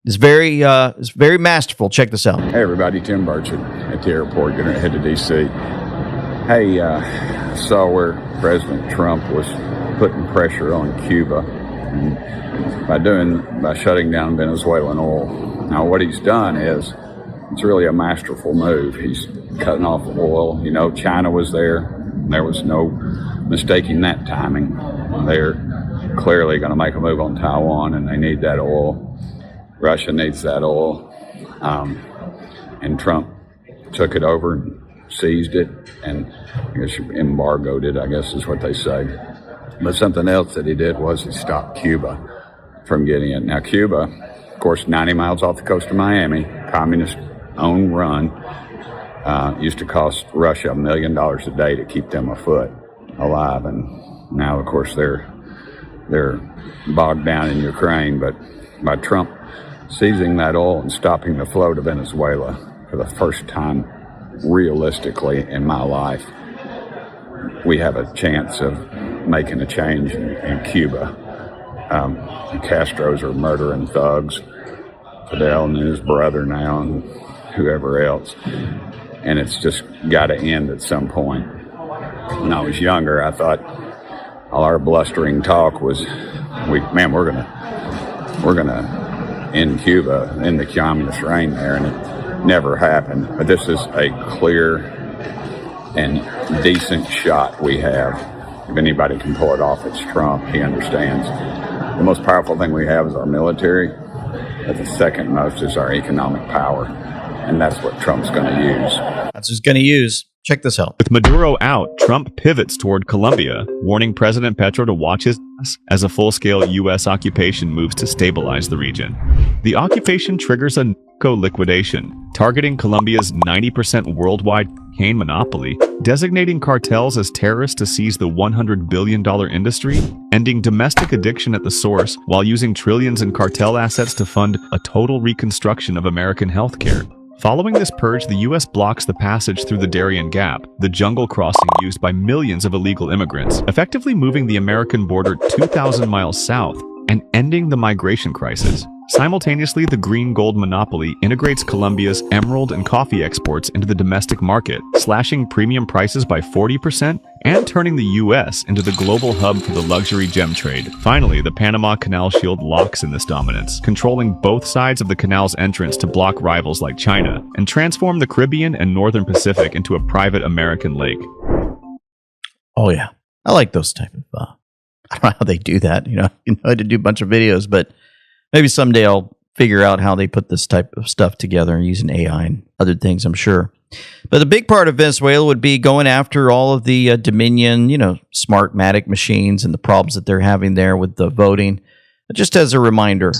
S3: is very masterful. Check this out.
S9: Hey, everybody. Tim Burchett at the airport, going to head to D.C. Hey, saw where President Trump was putting pressure on Cuba by shutting down Venezuelan oil. Now, what he's done is it's really a masterful move. He's cutting off oil. You know, China was there. There was no mistaking that timing. They're clearly going to make a move on Taiwan, and they need that oil. Russia needs that oil, and Trump took it over and seized it, and I guess embargoed it, I guess is what they say. But something else that he did was he stopped Cuba from getting it. Now, Cuba, of course, 90 miles off the coast of Miami, communist-owned run, used to cost Russia $1 million a day to keep them afloat, alive, and now, of course, they're bogged down in Ukraine. But by Trump seizing that oil and stopping the flow to Venezuela for the first time realistically in my life, we have a chance of making a change in Cuba. The Castros are murdering thugs, Fidel and his brother now, and whoever else. And it's just got to end at some point. When I was younger, I thought all our blustering talk was, we're gonna end Cuba, end the communist reign there, and it never happened. But this is a clear and decent shot we have. If anybody can pull it off, it's Trump. He understands. The most powerful thing we have is our military, but the second most is our economic power, and that's what Trump's going to use.
S3: That's who's going to use. Check this out.
S10: With Maduro out, Trump pivots toward Colombia, warning President Petro to watch his ass as a full-scale U.S. occupation moves to stabilize the region. The occupation triggers a narco liquidation, targeting Colombia's 90% worldwide cocaine monopoly, designating cartels as terrorists to seize the $100 billion industry, ending domestic addiction at the source while using trillions in cartel assets to fund a total reconstruction of American healthcare. Following this purge, the U.S. blocks the passage through the Darien Gap, the jungle crossing used by millions of illegal immigrants, effectively moving the American border 2,000 miles south and ending the migration crisis. Simultaneously, the green gold monopoly integrates Colombia's emerald and coffee exports into the domestic market, slashing premium prices by 40% and turning the U.S. into the global hub for the luxury gem trade. Finally, the Panama Canal Shield locks in this dominance, controlling both sides of the canal's entrance to block rivals like China and transform the Caribbean and Northern Pacific into a private American lake.
S3: Oh, yeah. I like those type of, I don't know how they do that. You know, I had to do a bunch of videos, but maybe someday I'll figure out how they put this type of stuff together using AI and other things, I'm sure. But the big part of Venezuela would be going after all of the Dominion, Smartmatic machines and the problems that they're having there with the voting. Just as a reminder.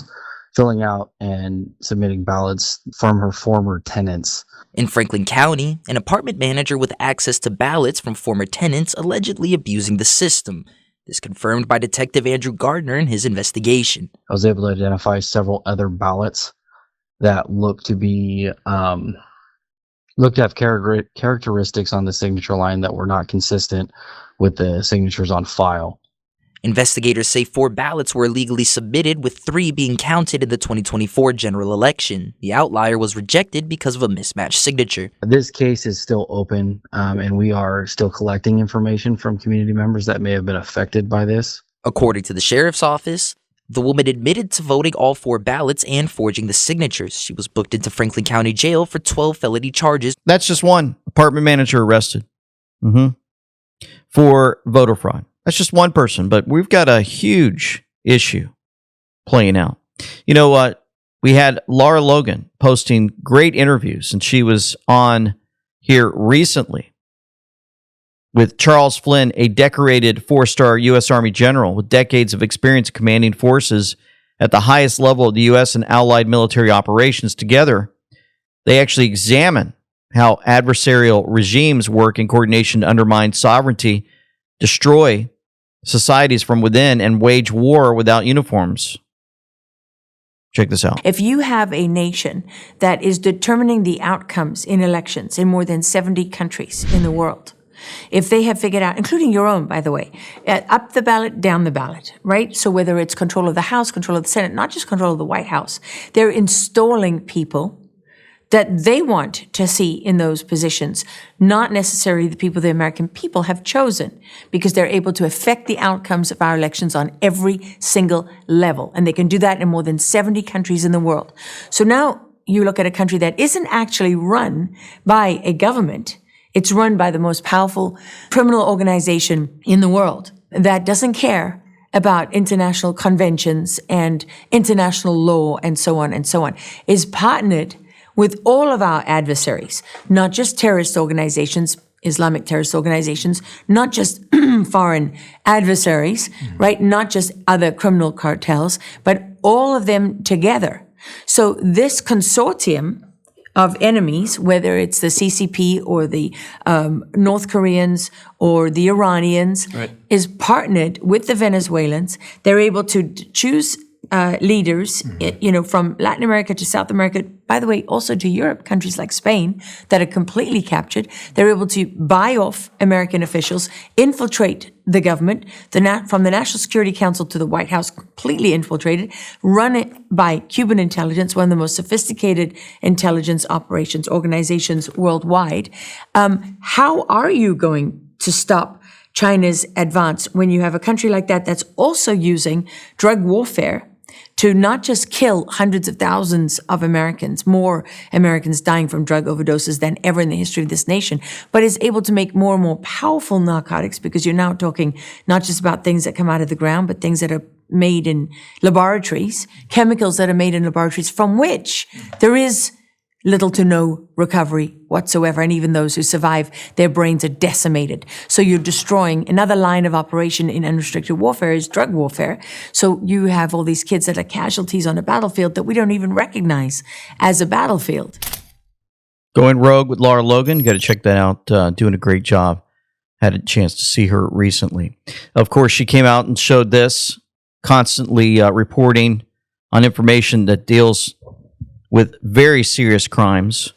S11: Filling out and submitting ballots from her former tenants.
S12: In Franklin County, an apartment manager with access to ballots from former tenants allegedly abusing the system. This confirmed by Detective Andrew Gardner in his investigation.
S11: I was able to identify several other ballots that looked to be looked to have characteristics on the signature line that were not consistent with the signatures on file.
S12: Investigators say 4 ballots were illegally submitted, with 3 being counted in the 2024 general election. The outlier was rejected because of a mismatched signature.
S11: This case is still open, and we are still collecting information from community members that may have been affected by this.
S12: According to the sheriff's office, the woman admitted to voting all 4 ballots and forging the signatures. She was booked into Franklin County Jail for 12 felony charges.
S3: That's just one. Apartment manager arrested for voter fraud. That's just one person, but we've got a huge issue playing out. You know what? We had Laura Logan posting great interviews, and she was on here recently with Charles Flynn, a decorated 4-star U.S. Army general with decades of experience commanding forces at the highest level of the U.S. and allied military operations. Together, they actually examine how adversarial regimes work in coordination to undermine sovereignty, destroy societies from within, and wage war without uniforms. Check this out.
S13: If you have a nation that is determining the outcomes in elections in more than 70 countries in the world, if they have figured out, including your own, by the way, up the ballot, down the ballot, right? So whether it's control of the House, control of the Senate, not just control of the White House, they're installing people that they want to see in those positions, not necessarily the people the American people have chosen, because they're able to affect the outcomes of our elections on every single level. And they can do that in more than 70 countries in the world. So now you look at a country that isn't actually run by a government. It's run by the most powerful criminal organization in the world that doesn't care about international conventions and international law and so on and so on, is partnered with all of our adversaries, not just terrorist organizations, Islamic terrorist organizations, not just foreign adversaries, right? Not just other criminal cartels, but all of them together. So this consortium of enemies, whether it's the CCP or the North Koreans or the Iranians, is partnered with the Venezuelans. They're able to choose leaders, from Latin America to South America, by the way, also to Europe, countries like Spain that are completely captured. They're able to buy off American officials, infiltrate the government, from the National Security Council to the White House, completely infiltrated, run it by Cuban intelligence, one of the most sophisticated intelligence operations organizations worldwide. How are you going to stop China's advance when you have a country like that that's also using drug warfare to not just kill hundreds of thousands of Americans, more Americans dying from drug overdoses than ever in the history of this nation, but is able to make more and more powerful narcotics, because you're now talking not just about things that come out of the ground, but things that are made in laboratories, chemicals that are made in laboratories from which there is Little to no recovery whatsoever. And even those who survive, their brains are decimated. So you're destroying another line of operation in unrestricted warfare is drug warfare. So you have all these kids that are casualties on a battlefield that we don't even recognize as a battlefield.
S3: Going Rogue with Laura Logan. You got to check that out. Doing a great job. Had a chance to see her recently. Of course, she came out and showed this, constantly reporting on information that deals with very serious crimes.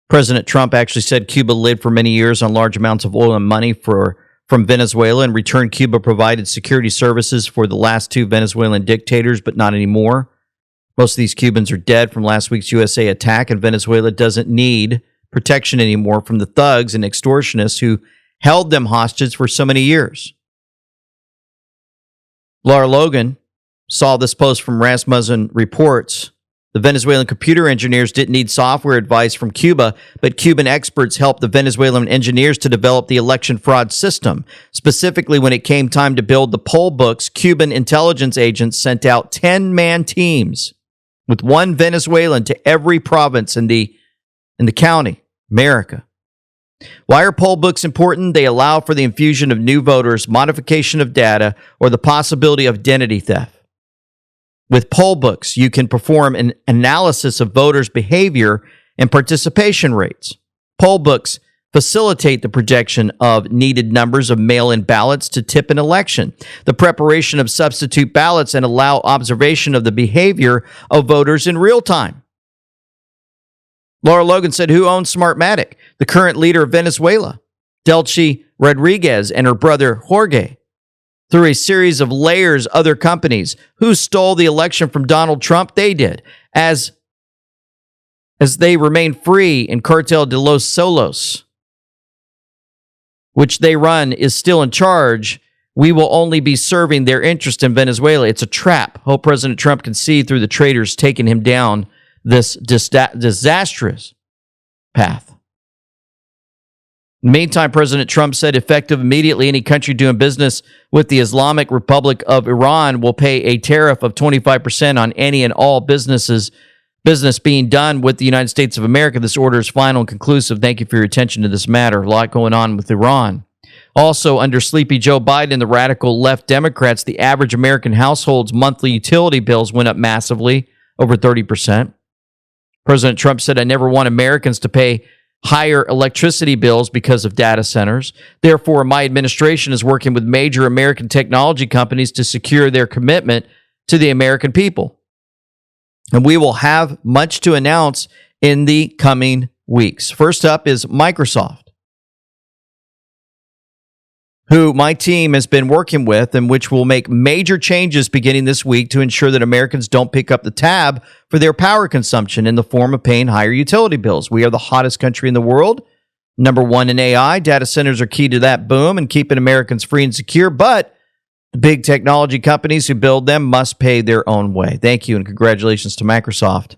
S3: President Trump actually said Cuba lived for many years on large amounts of oil and money from Venezuela. In return, Cuba provided security services for the last two Venezuelan dictators, but not anymore. Most of these Cubans are dead from last week's USA attack, and Venezuela doesn't need protection anymore from the thugs and extortionists who held them hostage for so many years. Laura Logan saw this post from Rasmussen Reports. The Venezuelan computer engineers didn't need software advice from Cuba, but Cuban experts helped the Venezuelan engineers to develop the election fraud system. Specifically, when it came time to build the poll books, Cuban intelligence agents sent out 10-man teams with one Venezuelan to every province in the county, America. Why are poll books important? They allow for the infusion of new voters, modification of data, or the possibility of identity theft. With poll books, you can perform an analysis of voters' behavior and participation rates. Poll books facilitate the projection of needed numbers of mail-in ballots to tip an election, the preparation of substitute ballots, and allow observation of the behavior of voters in real time. Laura Logan said, who owns Smartmatic? The current leader of Venezuela, Delcy Rodriguez, and her brother Jorge. Through a series of layers, other companies. Who stole the election from Donald Trump? They did. As they remain free in Cartel de los Solos, which they run, is still in charge, we will only be serving their interest in Venezuela. It's a trap. Hope President Trump can see through the traitors taking him down this disastrous path. In the meantime, President Trump said effective immediately, any country doing business with the Islamic Republic of Iran will pay a tariff of 25% on any and all business being done with the United States of America. This order is final and conclusive. Thank you for your attention to this matter. A lot going on with Iran. Also, under sleepy Joe Biden and the radical left Democrats, the average American household's monthly utility bills went up massively, over 30%. President Trump said, I never want Americans to pay higher electricity bills because of data centers. Therefore, my administration is working with major American technology companies to secure their commitment to the American people. And we will have much to announce in the coming weeks. First up is Microsoft, who my team has been working with and which will make major changes beginning this week to ensure that Americans don't pick up the tab for their power consumption in the form of paying higher utility bills. We are the hottest country in the world, number one in AI. Data centers are key to that boom and keeping Americans free and secure, but the big technology companies who build them must pay their own way. Thank you and congratulations to Microsoft.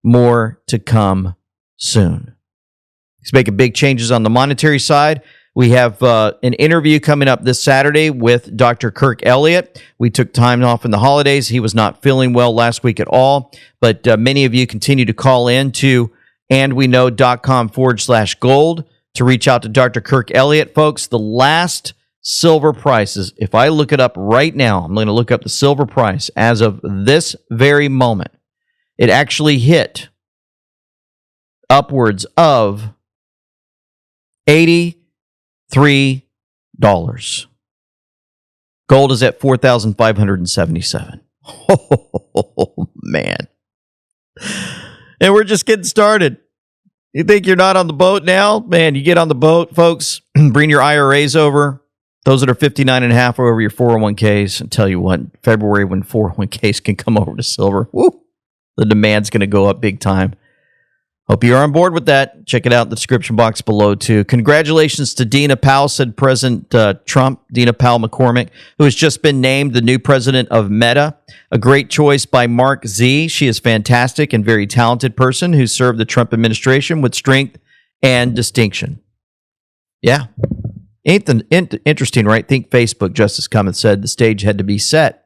S3: More to come soon. He's making big changes on the monetary side. We have an interview coming up this Saturday with Dr. Kirk Elliott. We took time off in the holidays. He was not feeling well last week at all, but many of you continue to call in to andweknow.com/gold to reach out to Dr. Kirk Elliott. Folks, the last silver prices, if I look it up right now, I'm going to look up the silver price as of this very moment. It actually hit upwards of $83. Gold is at $4,577. Oh, man. And we're just getting started. You think you're not on the boat now? Man, you get on the boat, folks. Bring your IRAs over. Those that are 59.5 over your 401ks. And tell you what, February when 401ks can come over to silver, woo, the demand's going to go up big time. Hope you're on board with that. Check it out in the description box below, too. Congratulations to Dina Powell, said President Trump, Dina Powell McCormick, who has just been named the new president of Meta. A great choice by Mark Z. She is fantastic and very talented person who served the Trump administration with strength and distinction. Yeah. Ain't interesting, right? Think Facebook, Justice Cummings said the stage had to be set.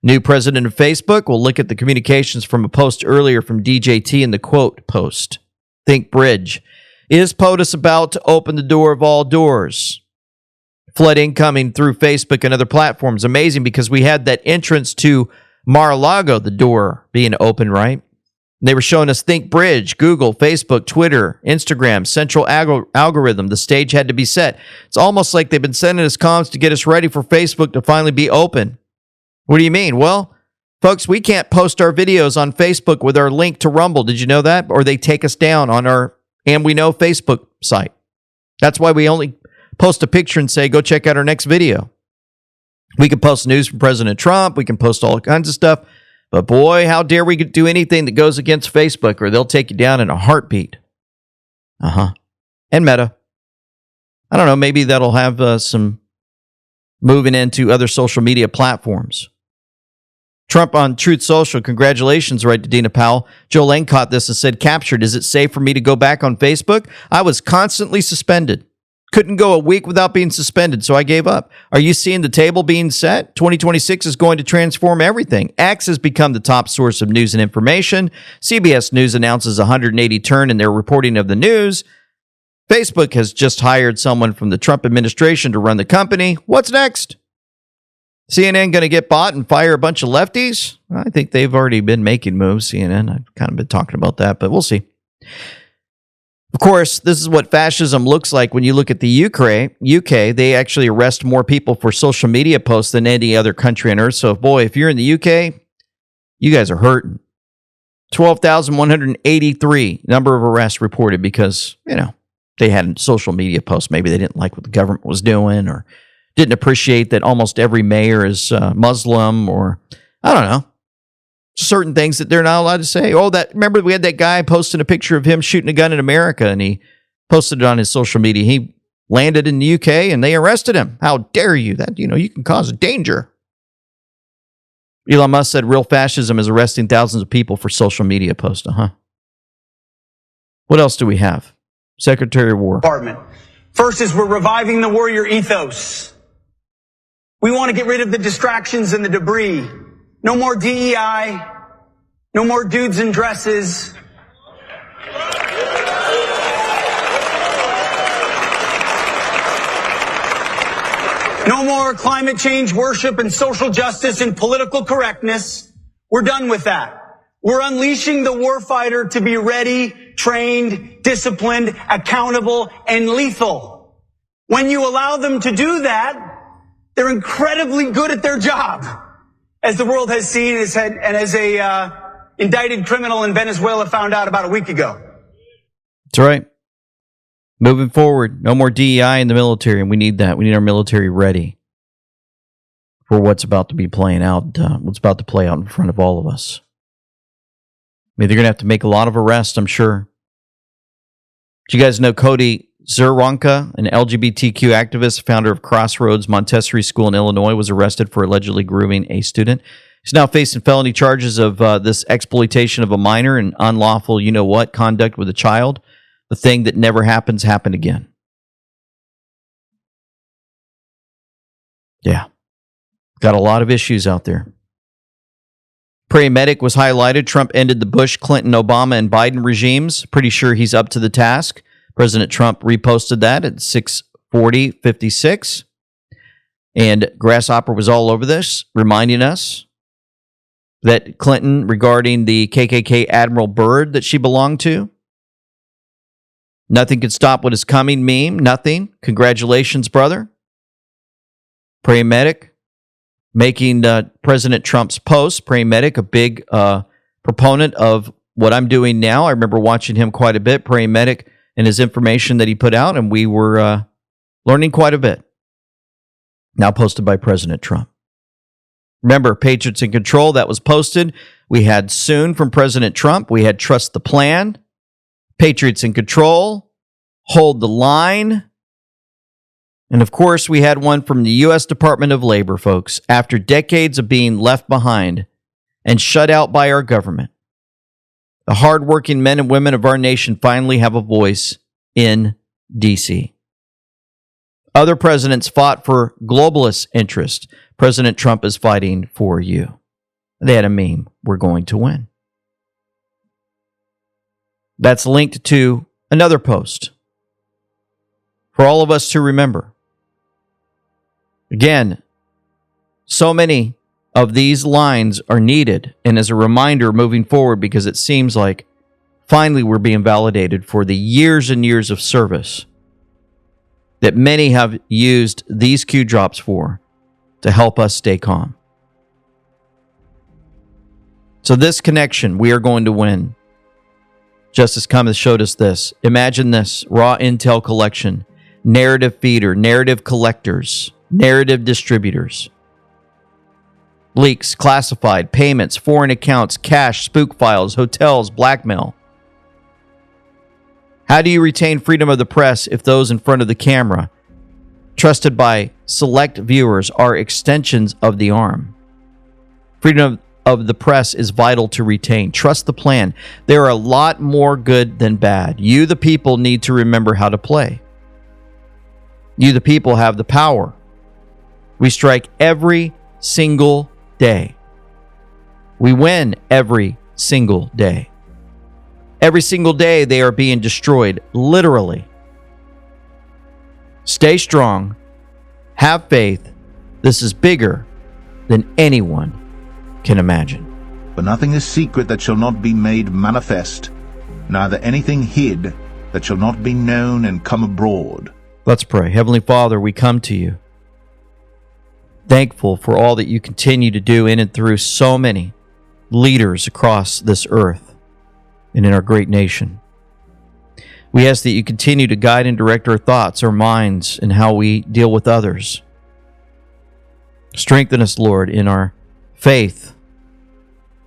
S3: New president of Facebook will look at the communications from a post earlier from DJT in the quote post. Think bridge. Is POTUS about to open the door of all doors? Flood incoming through Facebook and other platforms. Amazing, because we had that entrance to Mar-a-Lago, the door being open, right? They were showing us Think Bridge, Google, Facebook, Twitter, Instagram, central algorithm. The stage had to be set. It's almost like they've been sending us comms to get us ready for Facebook to finally be open. What do you mean? Well, folks, we can't post our videos on Facebook with our link to Rumble. Did you know that? Or they take us down on our And We Know Facebook site. That's why we only post a picture and say, go check out our next video. We can post news from President Trump. We can post all kinds of stuff. But boy, how dare we do anything that goes against Facebook, or they'll take you down in a heartbeat. And Meta. I don't know, maybe that'll have some moving into other social media platforms. Trump on Truth Social. Congratulations, right, to Dina Powell. Joe Lane caught this and said, captured. Is it safe for me to go back on Facebook? I was constantly suspended. Couldn't go a week without being suspended, so I gave up. Are you seeing the table being set? 2026 is going to transform everything. X has become the top source of news and information. CBS News announces a 180 turn in their reporting of the news. Facebook has just hired someone from the Trump administration to run the company. What's next? CNN going to get bought and fire a bunch of lefties? I think they've already been making moves, CNN. I've kind of been talking about that, but we'll see. Of course, this is what fascism looks like when you look at the UK. They actually arrest more people for social media posts than any other country on earth. So, boy, if you're in the UK, you guys are hurting. 12,183 number of arrests reported because, they had social media posts. Maybe they didn't like what the government was doing, or didn't appreciate that almost every mayor is Muslim, or I don't know. Certain things that they're not allowed to say. Remember we had that guy posting a picture of him shooting a gun in America, and he posted it on his social media. He landed in the UK and they arrested him. How dare you? That, you can cause a danger. Elon Musk said real fascism is arresting thousands of people for social media posts. What else do we have? Secretary of War.
S8: First is we're reviving the warrior ethos. We want to get rid of the distractions and the debris. No more DEI. No more dudes in dresses. No more climate change worship and social justice and political correctness. We're done with that. We're unleashing the warfighter to be ready, trained, disciplined, accountable, and lethal. When you allow them to do that, they're incredibly good at their job. As the world has seen and as a indicted criminal in Venezuela found out about a week ago.
S3: That's right. Moving forward, no more DEI in the military, and we need that. We need our military ready for what's about to be playing out, what's about to play out in front of all of us. I mean, they're going to have to make a lot of arrests, I'm sure. Do you guys know Cody Zerwanka, an LGBTQ activist, founder of Crossroads Montessori School in Illinois, was arrested for allegedly grooming a student. He's now facing felony charges of this exploitation of a minor and unlawful, conduct with a child. The thing that never happened again. Yeah. Got a lot of issues out there. Pray Medic was highlighted. Trump ended the Bush, Clinton, Obama, and Biden regimes. Pretty sure he's up to the task. President Trump reposted that at 6:40:56. And Grasshopper was all over this, reminding us that Clinton, regarding the KKK Admiral Byrd that she belonged to, nothing could stop what is coming meme. Nothing. Congratulations, brother. Pray Medic making President Trump's post. Pray Medic, a big proponent of what I'm doing now. I remember watching him quite a bit. Pray Medic and his information that he put out, and we were learning quite a bit. Now posted by President Trump. Remember, Patriots in Control, that was posted. We had soon from President Trump. We had Trust the Plan, Patriots in Control, Hold the Line. And of course, we had one from the U.S. Department of Labor, folks. After decades of being left behind and shut out by our government, the hardworking men and women of our nation finally have a voice in D.C. Other presidents fought for globalist interest. President Trump is fighting for you. They had a meme, "We're going to win." That's linked to another post for all of us to remember. Again, so many of these lines are needed, and as a reminder moving forward, because it seems like finally we're being validated for the years and years of service that many have used these Q drops for to help us stay calm. So this connection, we are going to win. Justice Cummings showed us this. Imagine this: raw intel collection, narrative feeder, narrative collectors, narrative distributors, leaks, classified, payments, foreign accounts, cash, spook files, hotels, blackmail. How do you retain freedom of the press if those in front of the camera, trusted by select viewers, are extensions of the arm? Freedom of the press is vital to retain. Trust the plan. There are a lot more good than bad. You, the people, need to remember how to play. You, the people, have the power. We strike every single day. We win every single day. Every single day they are being destroyed, literally. Stay strong. Have faith. This is bigger than anyone can imagine.
S14: For nothing is secret that shall not be made manifest, neither anything hid that shall not be known and come abroad.
S3: Let's pray. Heavenly Father, we come to you, thankful for all that you continue to do in and through so many leaders across this earth and in our great nation. We ask that you continue to guide and direct our thoughts, our minds, and how we deal with others. Strengthen us, Lord, in our faith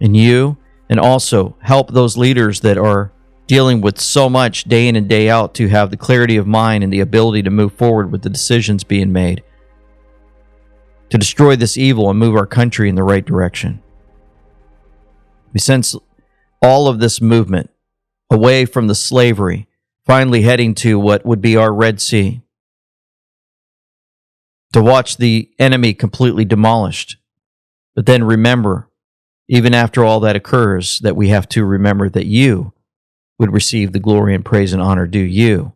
S3: in you, and also help those leaders that are dealing with so much day in and day out to have the clarity of mind and the ability to move forward with the decisions being made to destroy this evil and move our country in the right direction. We sense all of this movement away from the slavery, finally heading to what would be our Red Sea, to watch the enemy completely demolished. But then remember, even after all that occurs, that we have to remember that you would receive the glory and praise and honor due you.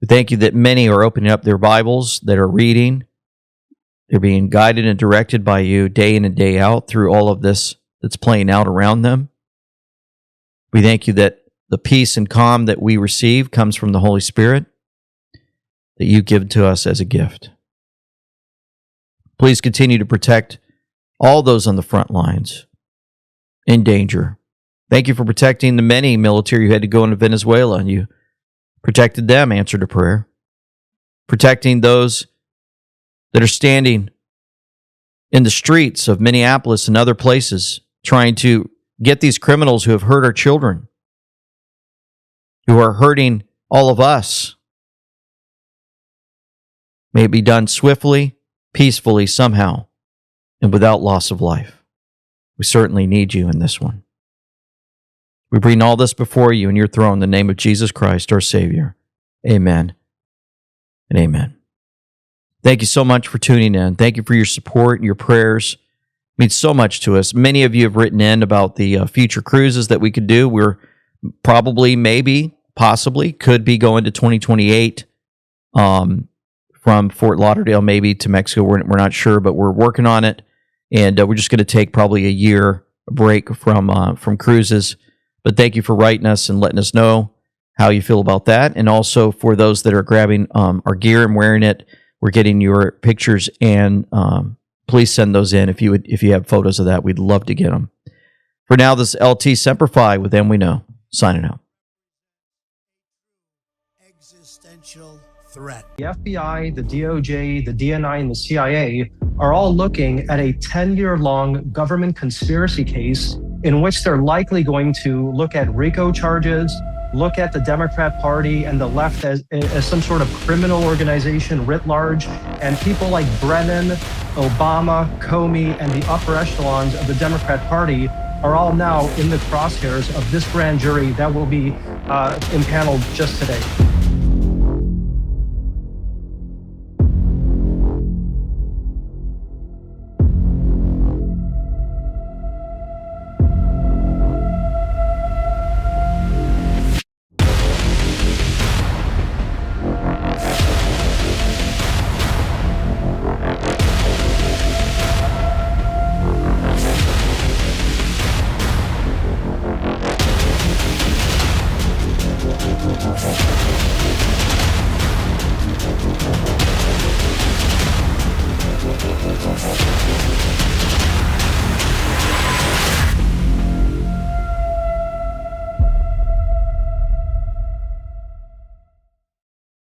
S3: We thank you that many are opening up their Bibles, that are reading. They're being guided and directed by you day in and day out through all of this that's playing out around them. We thank you that the peace and calm that we receive comes from the Holy Spirit that you give to us as a gift. Please continue to protect all those on the front lines in danger. Thank you for protecting the many military who had to go into Venezuela, and you protected them, answered a prayer. Protecting those that are standing in the streets of Minneapolis and other places, trying to get these criminals who have hurt our children, who are hurting all of us. May it be done swiftly, peacefully, somehow, and without loss of life. We certainly need you in this one. We bring all this before you in your throne in the name of Jesus Christ, our Savior. Amen and amen. Thank you so much for tuning in. Thank you for your support and your prayers. It means so much to us. Many of you have written in about the future cruises that we could do. We're probably, maybe, possibly, could be going to 2028 from Fort Lauderdale, maybe to Mexico. We're not sure, but we're working on it. And we're just going to take probably a year break from cruises. But thank you for writing us and letting us know how you feel about that. And also for those that are grabbing our gear and wearing it, we're getting your pictures, and please send those in if you have photos of that. We'd love to get them. For now, this is LT Semper Fi with Them We Know, signing out.
S7: Existential threat. The FBI, the DOJ, the DNI, and the CIA are all looking at a 10-year-long government conspiracy case in which they're likely going to look at RICO charges, look at the Democrat Party and the left as some sort of criminal organization writ large, and people like Brennan, Obama, Comey, and the upper echelons of the Democrat Party are all now in the crosshairs of this grand jury that will be impaneled just today.